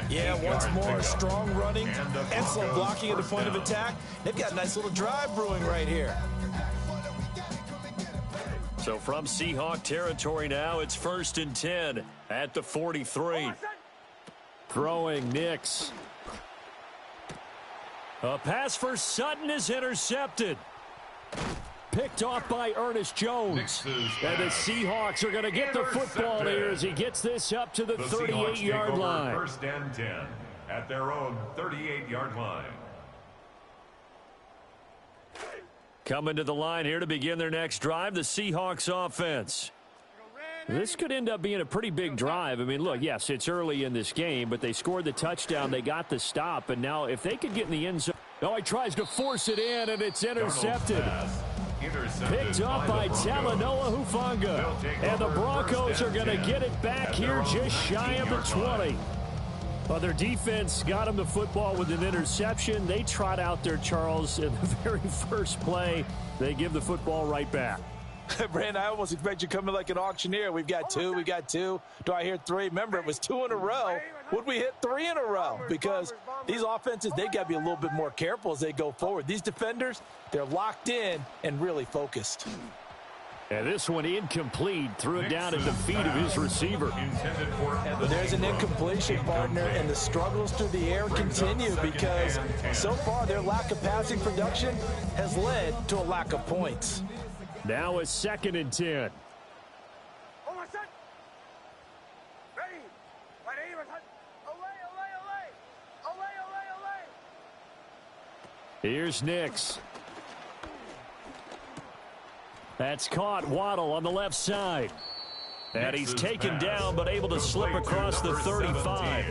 Yeah, once more, strong running, excellent blocking at the point of attack. They've got a nice little drive brewing right here. So from Seahawk territory now, it's 1st and 10 at the 43. Throwing Nix. A pass for Sutton is intercepted. Picked off by Ernest Jones. And the Seahawks are going to get the football here as he gets this up to the 38-yard line. 1st and 10 at their own 38-yard line. Coming to the line here to begin their next drive, the Seahawks offense. This could end up being a pretty big drive. I mean, look, yes, it's early in this game, but they scored the touchdown. They got the stop, and now if they could get in the end zone. Oh, he tries to force it in, and it's intercepted. Picked up by Talanoa Hufanga. And the Broncos are going to get it back here just shy of the 20. Well, their defense got him the football with an interception. They trot out there, Charles, in the very first play. They give the football right back. Brandon, I almost expect you coming like an auctioneer. We've got two. Do I hear 3? Remember, it was 2 in a row. Would we hit 3 in a row? Because these offenses, they've got to be a little bit more careful as they go forward. These defenders, they're locked in and really focused. And this one incomplete. Threw it down at the feet of his receiver. There's an incompletion, partner, and the struggles through the air continue because so far their lack of passing production has led to a lack of points. Now a 2nd and 10. Here's Nix. That's caught. Waddle on the left side. And he's taken down but able to slip across the 35.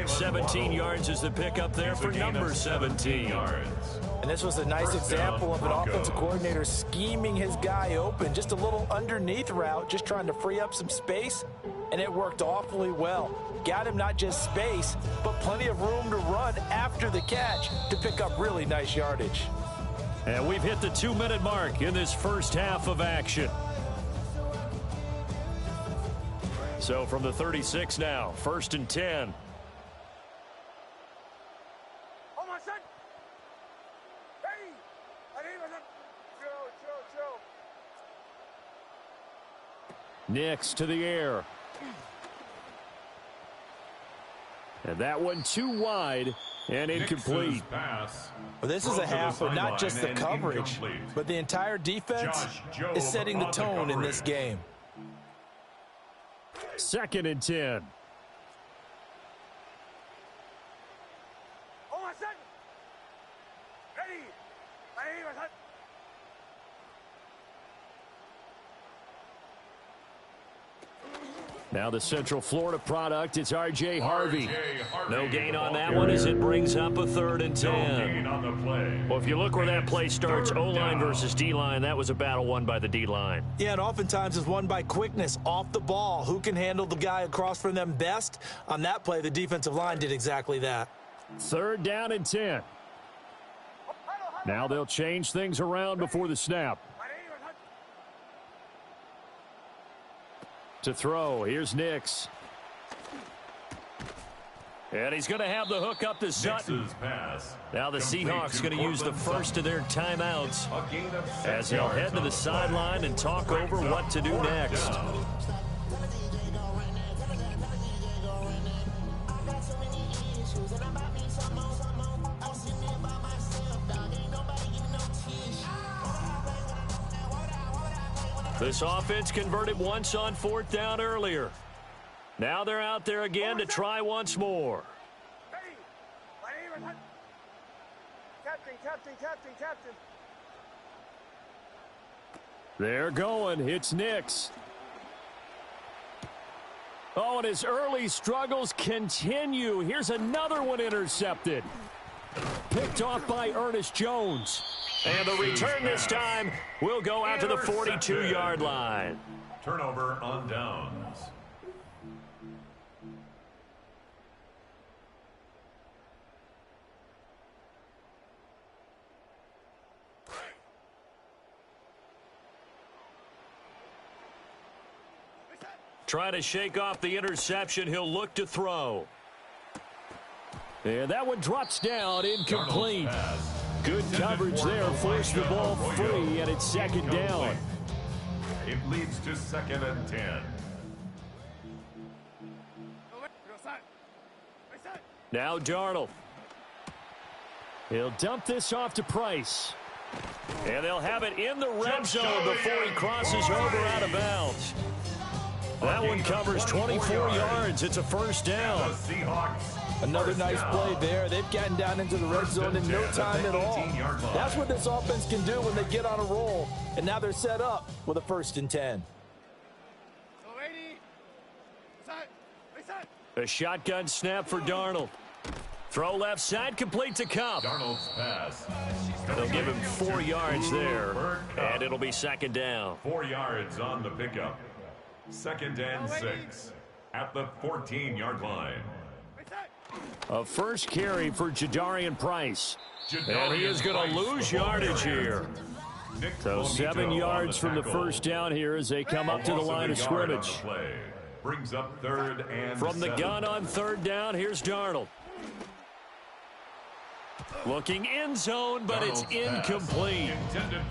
17 yards is the pickup there for number 17. And this was a nice example of an offensive coordinator scheming his guy open. Just a little underneath route, just trying to free up some space, and it worked awfully well. Got him not just space, but plenty of room to run after the catch to pick up really nice yardage. And we've hit the 2-minute mark in this first half of action. So from the 36 now, 1st and 10. Nix to the air. And that one too wide and incomplete. Well, this is a half of not just the coverage, but the entire defense is setting the tone in this game. 2nd and 10. Now the Central Florida product, it's R.J. Harvey. No gain on that one as it brings up a 3rd and 10. Well, if you look where that play starts, O-line versus D-line, that was a battle won by the D-line. Yeah, and oftentimes it's won by quickness off the ball. Who can handle the guy across from them best? On that play, the defensive line did exactly that. 3rd down and 10. Now they'll change things around before the snap. To throw, here's Nix. And he's going to have the hook up to Sutton. Now the Seahawks going to use the first of their timeouts as they'll head to the sideline and talk over what to do next. This offense converted once on 4th down earlier. Now they're out there again to try once more. Captain. They're going. It's Nix. Oh, and his early struggles continue. Here's another one intercepted. Picked off by Ernest Jones. And the return this time will go out to the 42-yard line. Turnover on downs. Trying to shake off the interception. He'll look to throw. And that one drops down, incomplete. Good coverage there, forced the ball free, and it's second down. It leads to 2nd and 10. Now Darnold. He'll dump this off to Price. And they'll have it in the red zone before he crosses over out of bounds. That one covers 24 yards. It's a first down. Another nice play there. They've gotten down into the red zone in no time at all. That's what this offense can do when they get on a roll. And now they're set up with a 1st and 10. A shotgun snap for Darnold. Throw left side, complete to Kupp. Darnold's pass. They'll give him 4 yards there, and it'll be second down. 4 yards on the pickup. 2nd and 6 at the 14-yard line. A first carry for Jadarian Price. And he is going to lose yardage here. So 7 yards from the first down here as they come up to the line of scrimmage. Brings up 3rd and From the 7. gun on 3rd down, here's Darnold. Looking in zone, but it's incomplete.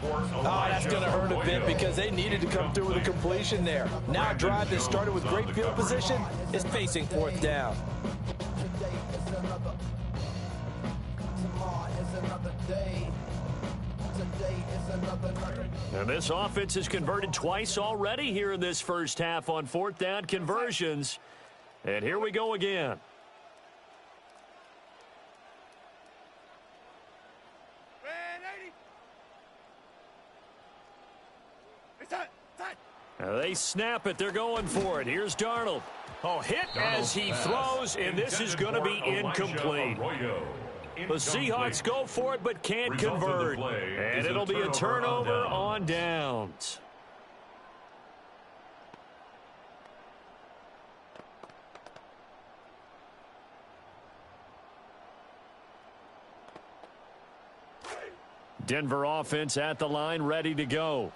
Oh, that's going to hurt a bit because they needed to come through with a completion there. Now a drive that started with great field position is facing 4th down. And this offense has converted twice already here in this first half on 4th down conversions. And here we go again. Now they snap it. They're going for it. Here's Darnold. Oh, hit as he throws, and this is going to be incomplete. The Seahawks go for it but can't convert. And it'll be a turnover on downs. Denver offense at the line, ready to go.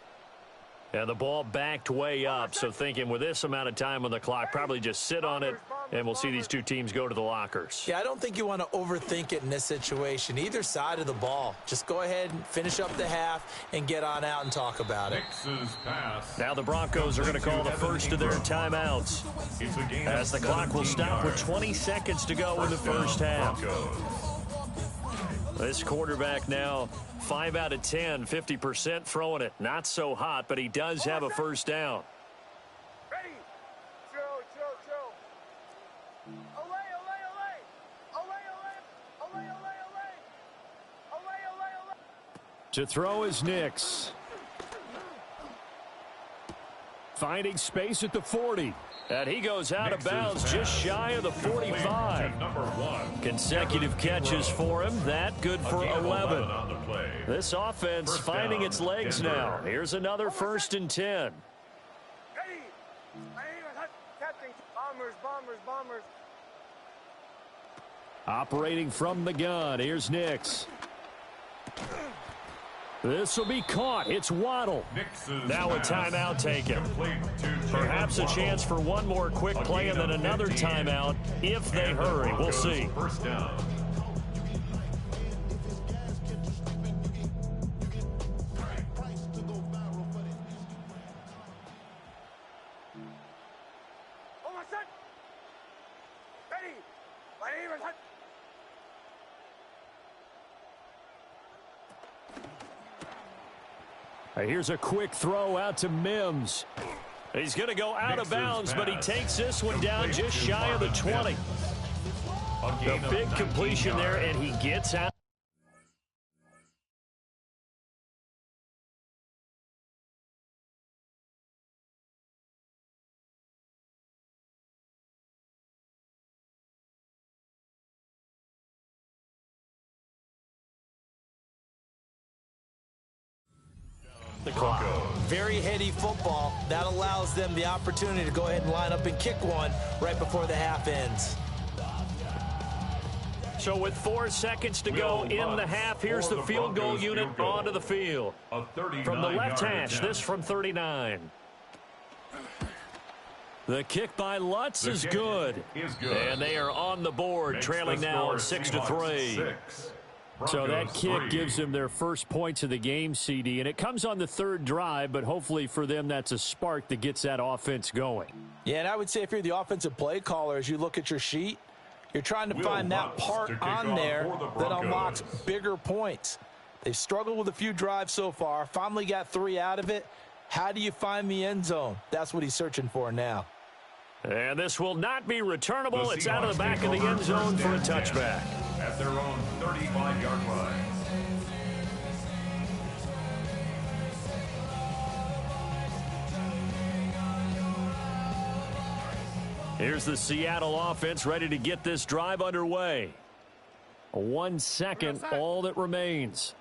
And the ball backed way up, so thinking with this amount of time on the clock, probably just sit on it, and we'll see these two teams go to the lockers. Yeah, I don't think you want to overthink it in this situation. Either side of the ball. Just go ahead and finish up the half and get on out and talk about it. Now the Broncos are going to call the first of their timeouts, as the clock will stop with 20 seconds to go in the first half. This quarterback now 5 out of 10, 50% throwing it. Not so hot, but he does have a first down. Ready? Chill. To throw is Nix. Finding space at the 40. And he goes out of bounds just shy of the 45. Consecutive catches for him. That good for 11. This offense finding its legs now. Here's another 1st and 10. Bombers. Operating from the gun. Here's Nix. This will be caught. It's Waddle. Now a timeout taken. Perhaps a chance for one more quick play and then another timeout if they hurry. We'll see. First down. Here's a quick throw out to Mims. He's going to go out of bounds, but he takes this one down just shy of the 20. A big completion there, and he gets out. The clock. very heady football. That allows them the opportunity to go ahead and line up and kick one right before the half ends. So with 4 seconds to go in the half, here's the field goal unit onto the field. From the left hash, this from 39. The kick by Lutz is good. And they are on the board, trailing now 6-3. So that kick gives them their first points of the game, CD. And it comes on the third drive, but hopefully for them that's a spark that gets that offense going. Yeah, and I would say if you're the offensive play caller, as you look at your sheet, you're trying to find that part on there that unlocks bigger points. They've struggled with a few drives so far, finally got 3 out of it. How do you find the end zone? That's what he's searching for now. And this will not be returnable. It's out of the back of the end zone for a touchback. At their own 35-yard line. Here's the Seattle offense ready to get this drive underway. 1 second, all that remains.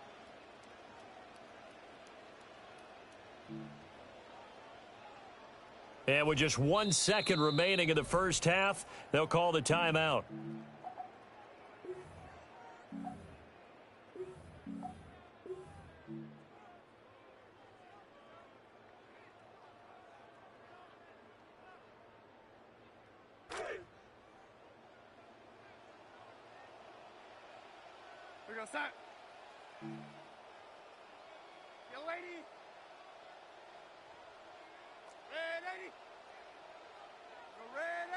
And with just 1 second remaining in the first half, they'll call the timeout. We're gonna start. Young lady. Red 80. Red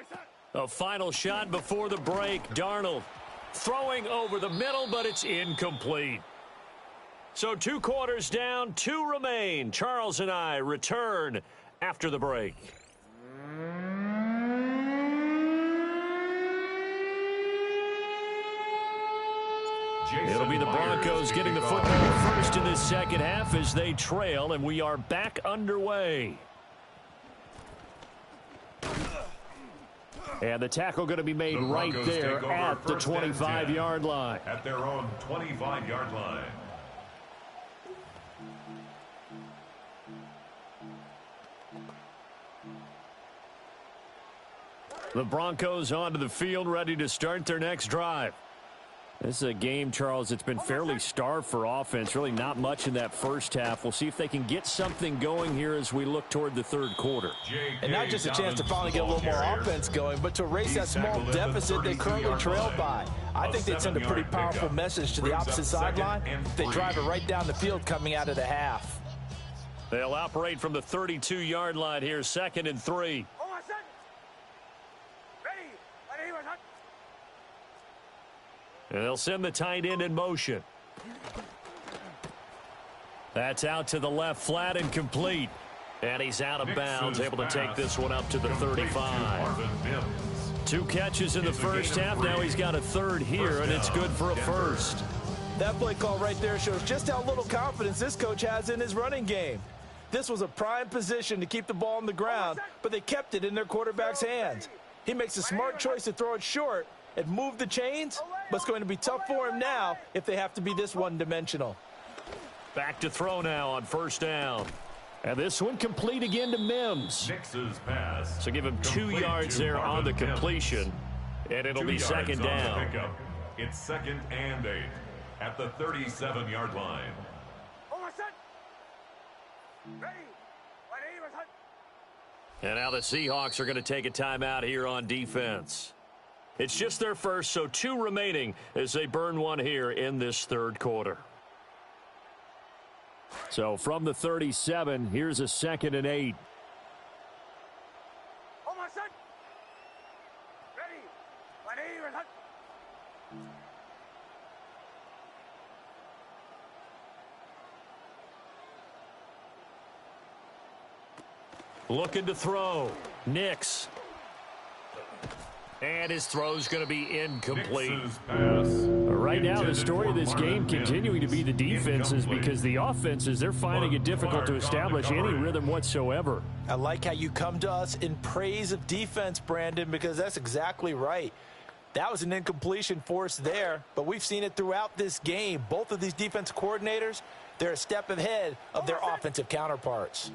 80. A final shot before the break. Darnold throwing over the middle, but it's incomplete. So 2 quarters down, 2 remain. Charles and I return after the break. It'll be the Broncos getting the football first in this second half as they trail, and we are back underway. And the tackle going to be made right there at the 25-yard line. At their own 25-yard line. The Broncos onto the field, ready to start their next drive. This is a game, Charles, it's been fairly starved for offense. Really not much in that first half. We'll see if they can get something going here as we look toward the third quarter. And not just a chance to finally get a little more offense going, but to erase that small deficit they currently trailed by. I think they'd send a pretty powerful message to the opposite sideline if they drive it right down the field coming out of the half. They'll operate from the 32-yard line here, 2nd and 3. And they'll send the tight end in motion. That's out to the left flat and complete. And he's out of bounds, able to take this one up to the 35. 2 catches in the first half. Now he's got a 3rd here, and it's good for a first. That play call right there shows just how little confidence this coach has in his running game. This was a prime position to keep the ball on the ground, but they kept it in their quarterback's hands. He makes a smart choice to throw it short and move the chains, but it's going to be tough for him now if they have to be this one-dimensional. Back to throw now on 1st down. And this one complete again to Mims. So give him 2 yards there on the completion, and it'll be 2nd down. It's 2nd and 8 at the 37-yard line. And now the Seahawks are going to take a timeout here on defense. It's just their first, so 2 remaining as they burn one here in this third quarter. So from the 37, here's a 2nd and 8. Looking to throw. Nix. And his throw's going to be incomplete. Right now, the story of this game continuing to be the defenses, because the offenses, they're finding it difficult to establish any rhythm whatsoever. I like how you come to us in praise of defense, Brandon, because that's exactly right. That was an incompletion forced there, but we've seen it throughout this game. Both of these defense coordinators they're a step ahead of their offensive counterparts.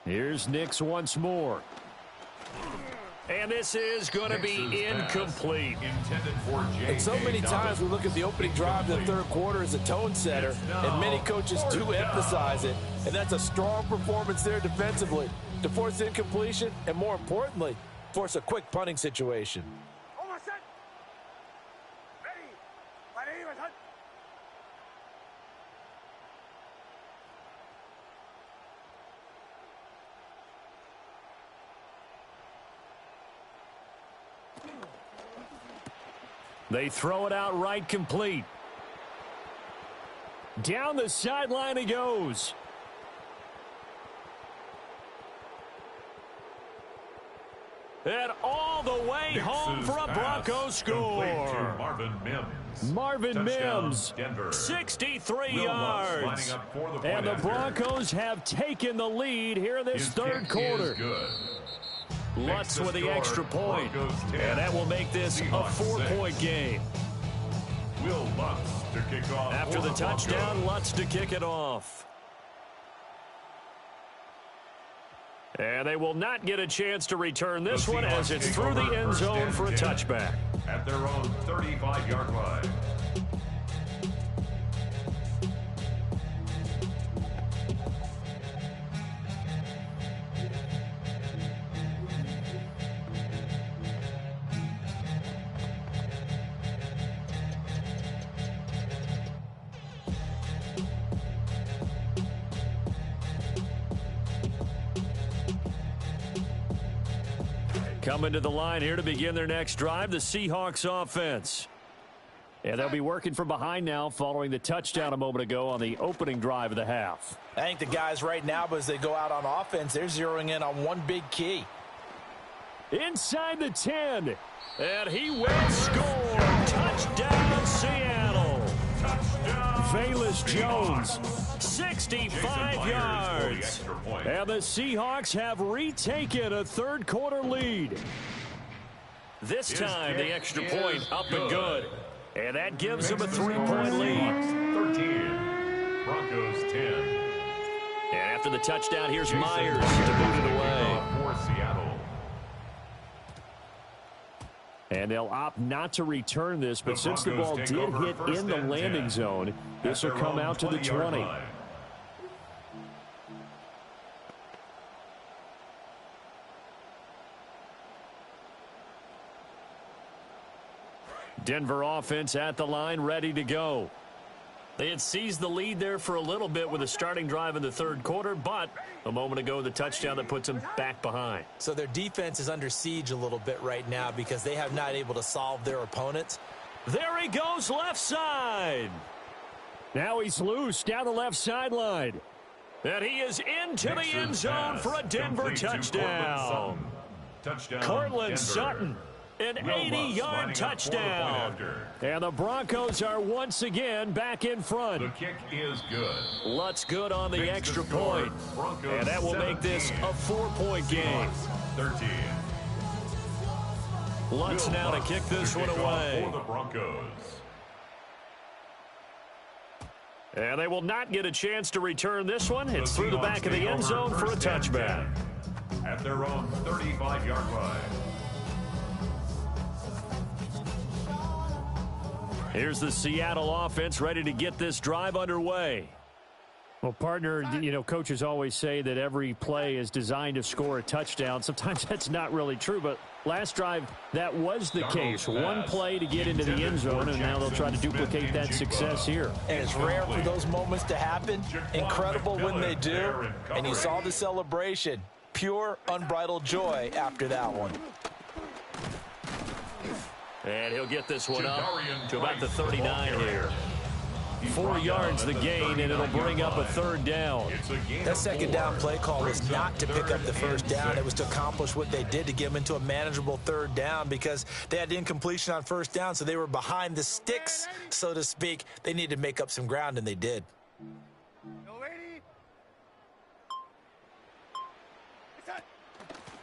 Here's Nix once more. And this is going to be incomplete. And so many times we look at the opening drive of the third quarter as a tone setter, and many coaches do emphasize it. And that's a strong performance there defensively to force incompletion and, more importantly, force a quick punting situation. They throw it out right complete. Down the sideline he goes. And all the way home for a Broncos score. Marvin Mims, 63 yards. And the Broncos have taken the lead here in this third quarter. Lutz with the extra point, and that will make this a 4-point game. Will Lutz to kick off. After the touchdown, Lutz to kick it off. And they will not get a chance to return this one as it's through the end zone for a touchback. At their own 35-yard line. Coming to the line here to begin their next drive, the Seahawks offense. And they'll be working from behind now following the touchdown a moment ago on the opening drive of the half. I think the guys right now, as they go out on offense, they're zeroing in on one big key. Inside the 10. And he will score. Touchdown, Seattle. Touchdown, Velus Jones. 65 yards. And the Seahawks have retaken a third quarter lead. This time the extra point up and good. And that gives them a 3-point lead. 13. Broncos 10. And after the touchdown, here's Myers to move it away. For Seattle. And they'll opt not to return this, but since the ball did hit in the landing zone, this will come out to the 20. Denver offense at the line, ready to go. They had seized the lead there for a little bit with a starting drive in the third quarter, but a moment ago, the touchdown that puts them back behind. So their defense is under siege a little bit right now because they have not able to solve their opponents. There he goes, left side. Now he's loose down the left sideline. And he is into the end zone for a Denver touchdown. Cortland Sutton. An 80-yard touchdown. And the Broncos are once again back in front. The kick is good. Lutz good on the extra point. And that will make this a 4-point game. 13. Lutz now to kick this one away. For the Broncos. And they will not get a chance to return this one. It's through the back of the end zone for a touchback. At their own 35-yard line. Here's the Seattle offense ready to get this drive underway. Well, partner, you know, coaches always say that every play is designed to score a touchdown. Sometimes that's not really true, but last drive, that was the case. One play to get into the end zone, and now they'll try to duplicate that success here. And it's rare for those moments to happen. Incredible when they do. And you saw the celebration. Pure, unbridled joy after that one. And he'll get this one up to about the 39 here. 4 yards the gain, and it'll bring up a third down. That second down play call was not to pick up the first down. It was to accomplish what they did to get them into a manageable third down because they had incompletion on first down, so they were behind the sticks, so to speak. They needed to make up some ground, and they did.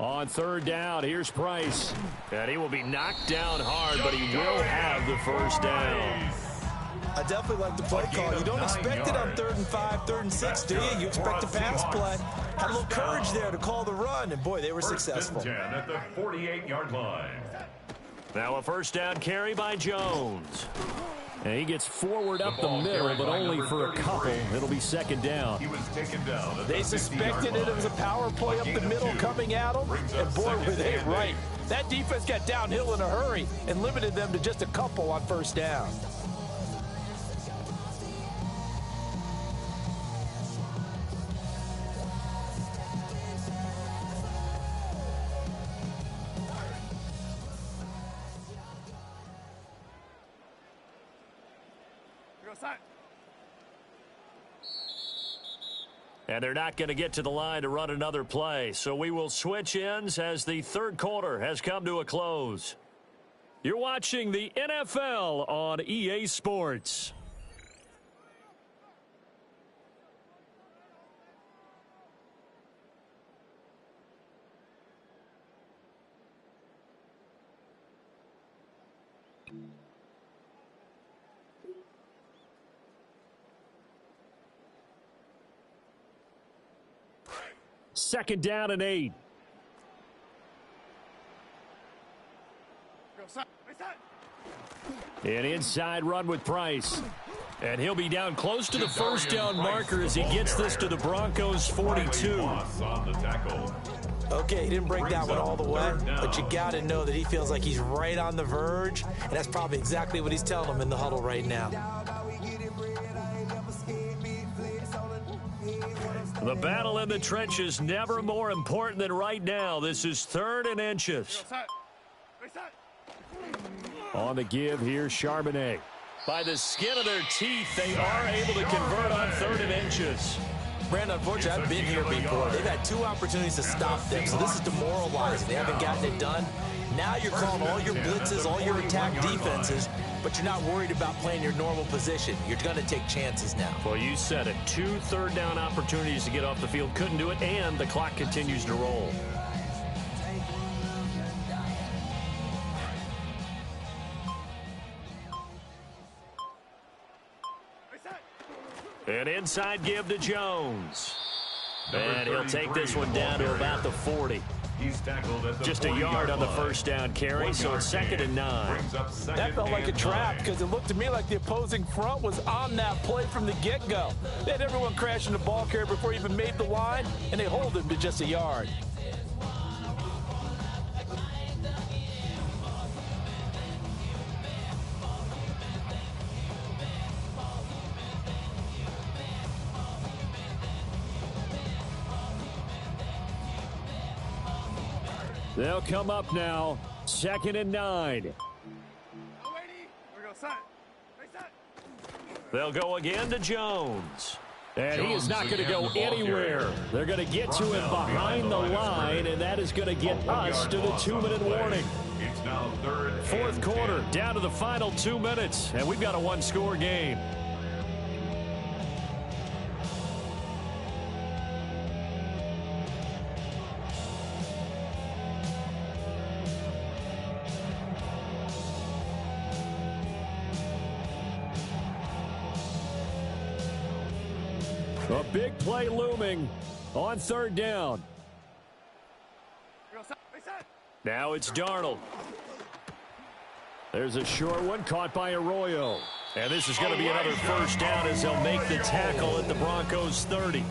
On third down, here's Price. And he will be knocked down hard, but he will have the first down. I definitely like the play call. You don't expect it on 3rd and 5, 3rd and 6, do you? You expect a pass play. Had a little courage there to call the run, and boy, they were successful. 10 at the 48-yard line. Now a first down carry by Jones. And he gets forward up the middle, but only for a couple. It'll be second down. He was taken down. They suspected it was a power play up the middle coming at them, and boy, were they right. That defense got downhill in a hurry and limited them to just a couple on first down. And they're not going to get to the line to run another play. So we will switch ends as the third quarter has come to a close. You're watching the NFL on EA Sports. Second down and 8. An inside run with Price. And he'll be down close to the first down marker as he gets this to the Broncos 42. Okay, he didn't break that one all the way, but you got to know that he feels like he's right on the verge, and that's probably exactly what he's telling them in the huddle right now. The battle in the trenches never more important than right now. This is 3rd and inches. On the give here, Charbonnet. By the skin of their teeth, they are able to convert on 3rd and inches. Brandon, unfortunately, I've been here before. They've had 2 opportunities to stop them, so this is demoralizing. They haven't gotten it done. Now you're calling all your blitzes, all your attack defenses, but you're not worried about playing your normal position. You're going to take chances now. Well, you said it. 2 third down opportunities to get off the field. Couldn't do it, and the clock continues to roll. An inside give to Jones. And he'll take this one down to about the 40. He's tackled at the Just a yard on the first down carry, so it's 2nd and 9. That felt like a trap because it looked to me like the opposing front was on that play from the get-go. They had everyone crashing the ball carrier before he even made the line, and they hold him to just a yard. They'll come up now, 2nd and 9. They'll go again to Jones. And he is not going to go anywhere. They're going to get to him behind the line, and that is going to get us to the 2-minute warning. It's now 3rd. 4th quarter, down to the final 2 minutes, and we've got a 1-score game. A big play looming on 3rd down. Now it's Darnold. There's a short one caught by Arroyo. And this is going to be another first down as they'll make the tackle at the Broncos 30.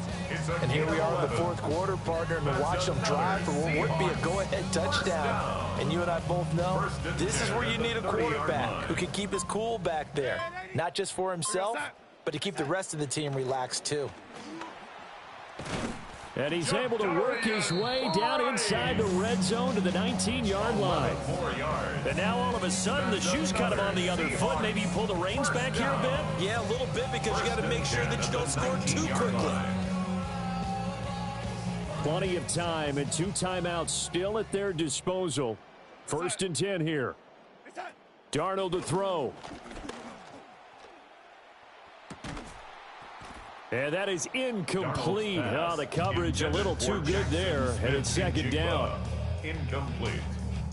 And here we are in the 4th quarter, partner, and to watch them drive for what would be a go-ahead touchdown. And you and I both know this is where you need a quarterback who can keep his cool back there. Not just for himself, but to keep the rest of the team relaxed too. And he's able to work his way down inside the red zone to the 19-yard line. And now all of a sudden the shoe's kind of on the other foot. Maybe you pull the reins back here a bit? Yeah, a little bit because you got to make sure that you don't score too quickly. Plenty of time and 2 timeouts still at their disposal. 1st and 10 here. Darnold to throw. And that is incomplete. Oh, the coverage a little too good there, and it's second down. Incomplete.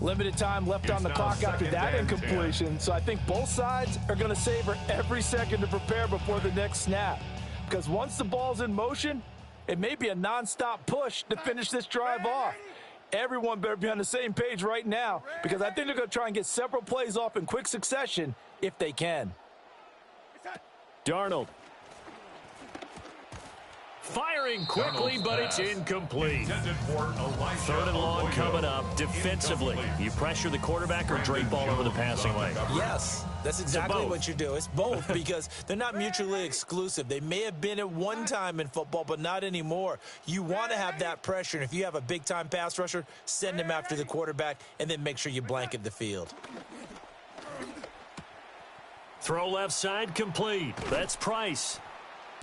Limited time left on the clock after that incompletion, so I think both sides are going to savor every second to prepare before the next snap. Because once the ball's in motion, it may be a nonstop push to finish this drive off. Everyone better be on the same page right now, because I think they're going to try and get several plays off in quick succession if they can. Darnold. Firing quickly, but it's incomplete. Third and long coming up. Defensively, you pressure the quarterback or drape ball over the passing lane? Yes, that's exactly what you do. It's both because they're not mutually exclusive. They may have been at one time in football, but not anymore. You want to have that pressure, and if you have a big-time pass rusher, send him after the quarterback, and then make sure you blanket the field. Throw left side complete. That's Price.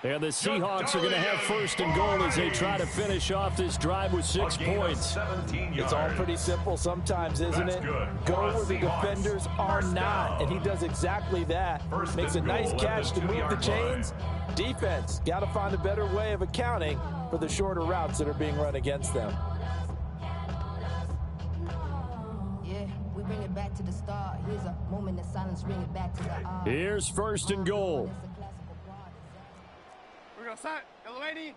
And the Seahawks are going to have first and goal as they try to finish off this drive with 6 points. It's all pretty simple sometimes, isn't it? Go where the defenders are not, and he does exactly that. Makes a nice catch to move the chains. Defense, got to find a better way of accounting for the shorter routes that are being run against them. Yeah, we bring it back to the start. Here's a moment of silence, bring it back to the Here's first and goal. We're going to start. Eleni.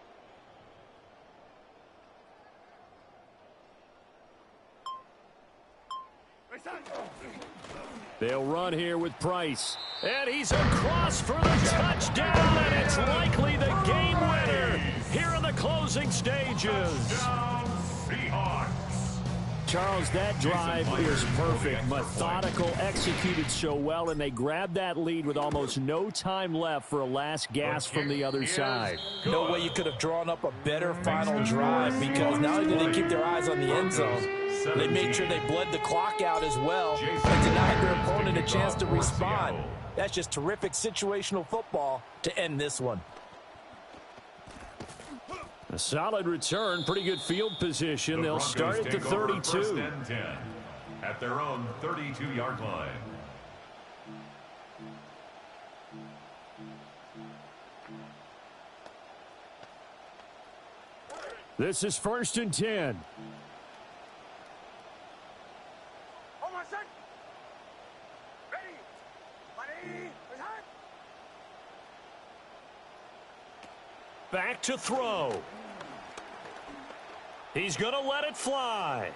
They'll run here with Price. And he's across for the touchdown, and it's likely the game winner here in the closing stages. Charles, that drive is perfect. Methodical, executed so well, and they grabbed that lead with almost no time left for a last gasp from the other side. No way you could have drawn up a better final drive, because not only did they keep their eyes on the end zone, they made sure they bled the clock out as well and denied their opponent a chance to respond. That's just terrific situational football to end this one. A solid return, pretty good field position. They'll start at the 32. At their own 32-yard line. This is first and 10. Back to throw. He's going to let it fly.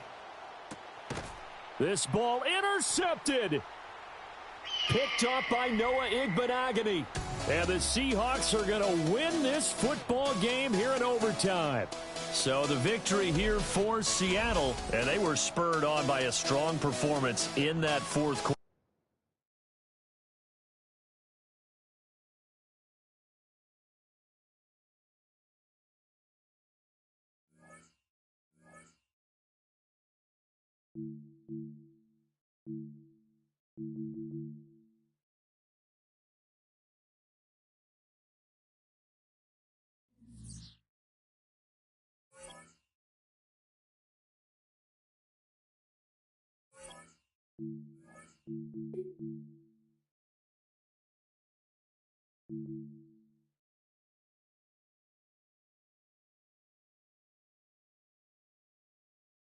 This ball intercepted. Picked up by Noah Igbinoghene. And the Seahawks are going to win this football game here in overtime. So the victory here for Seattle. And they were spurred on by a strong performance in that fourth quarter.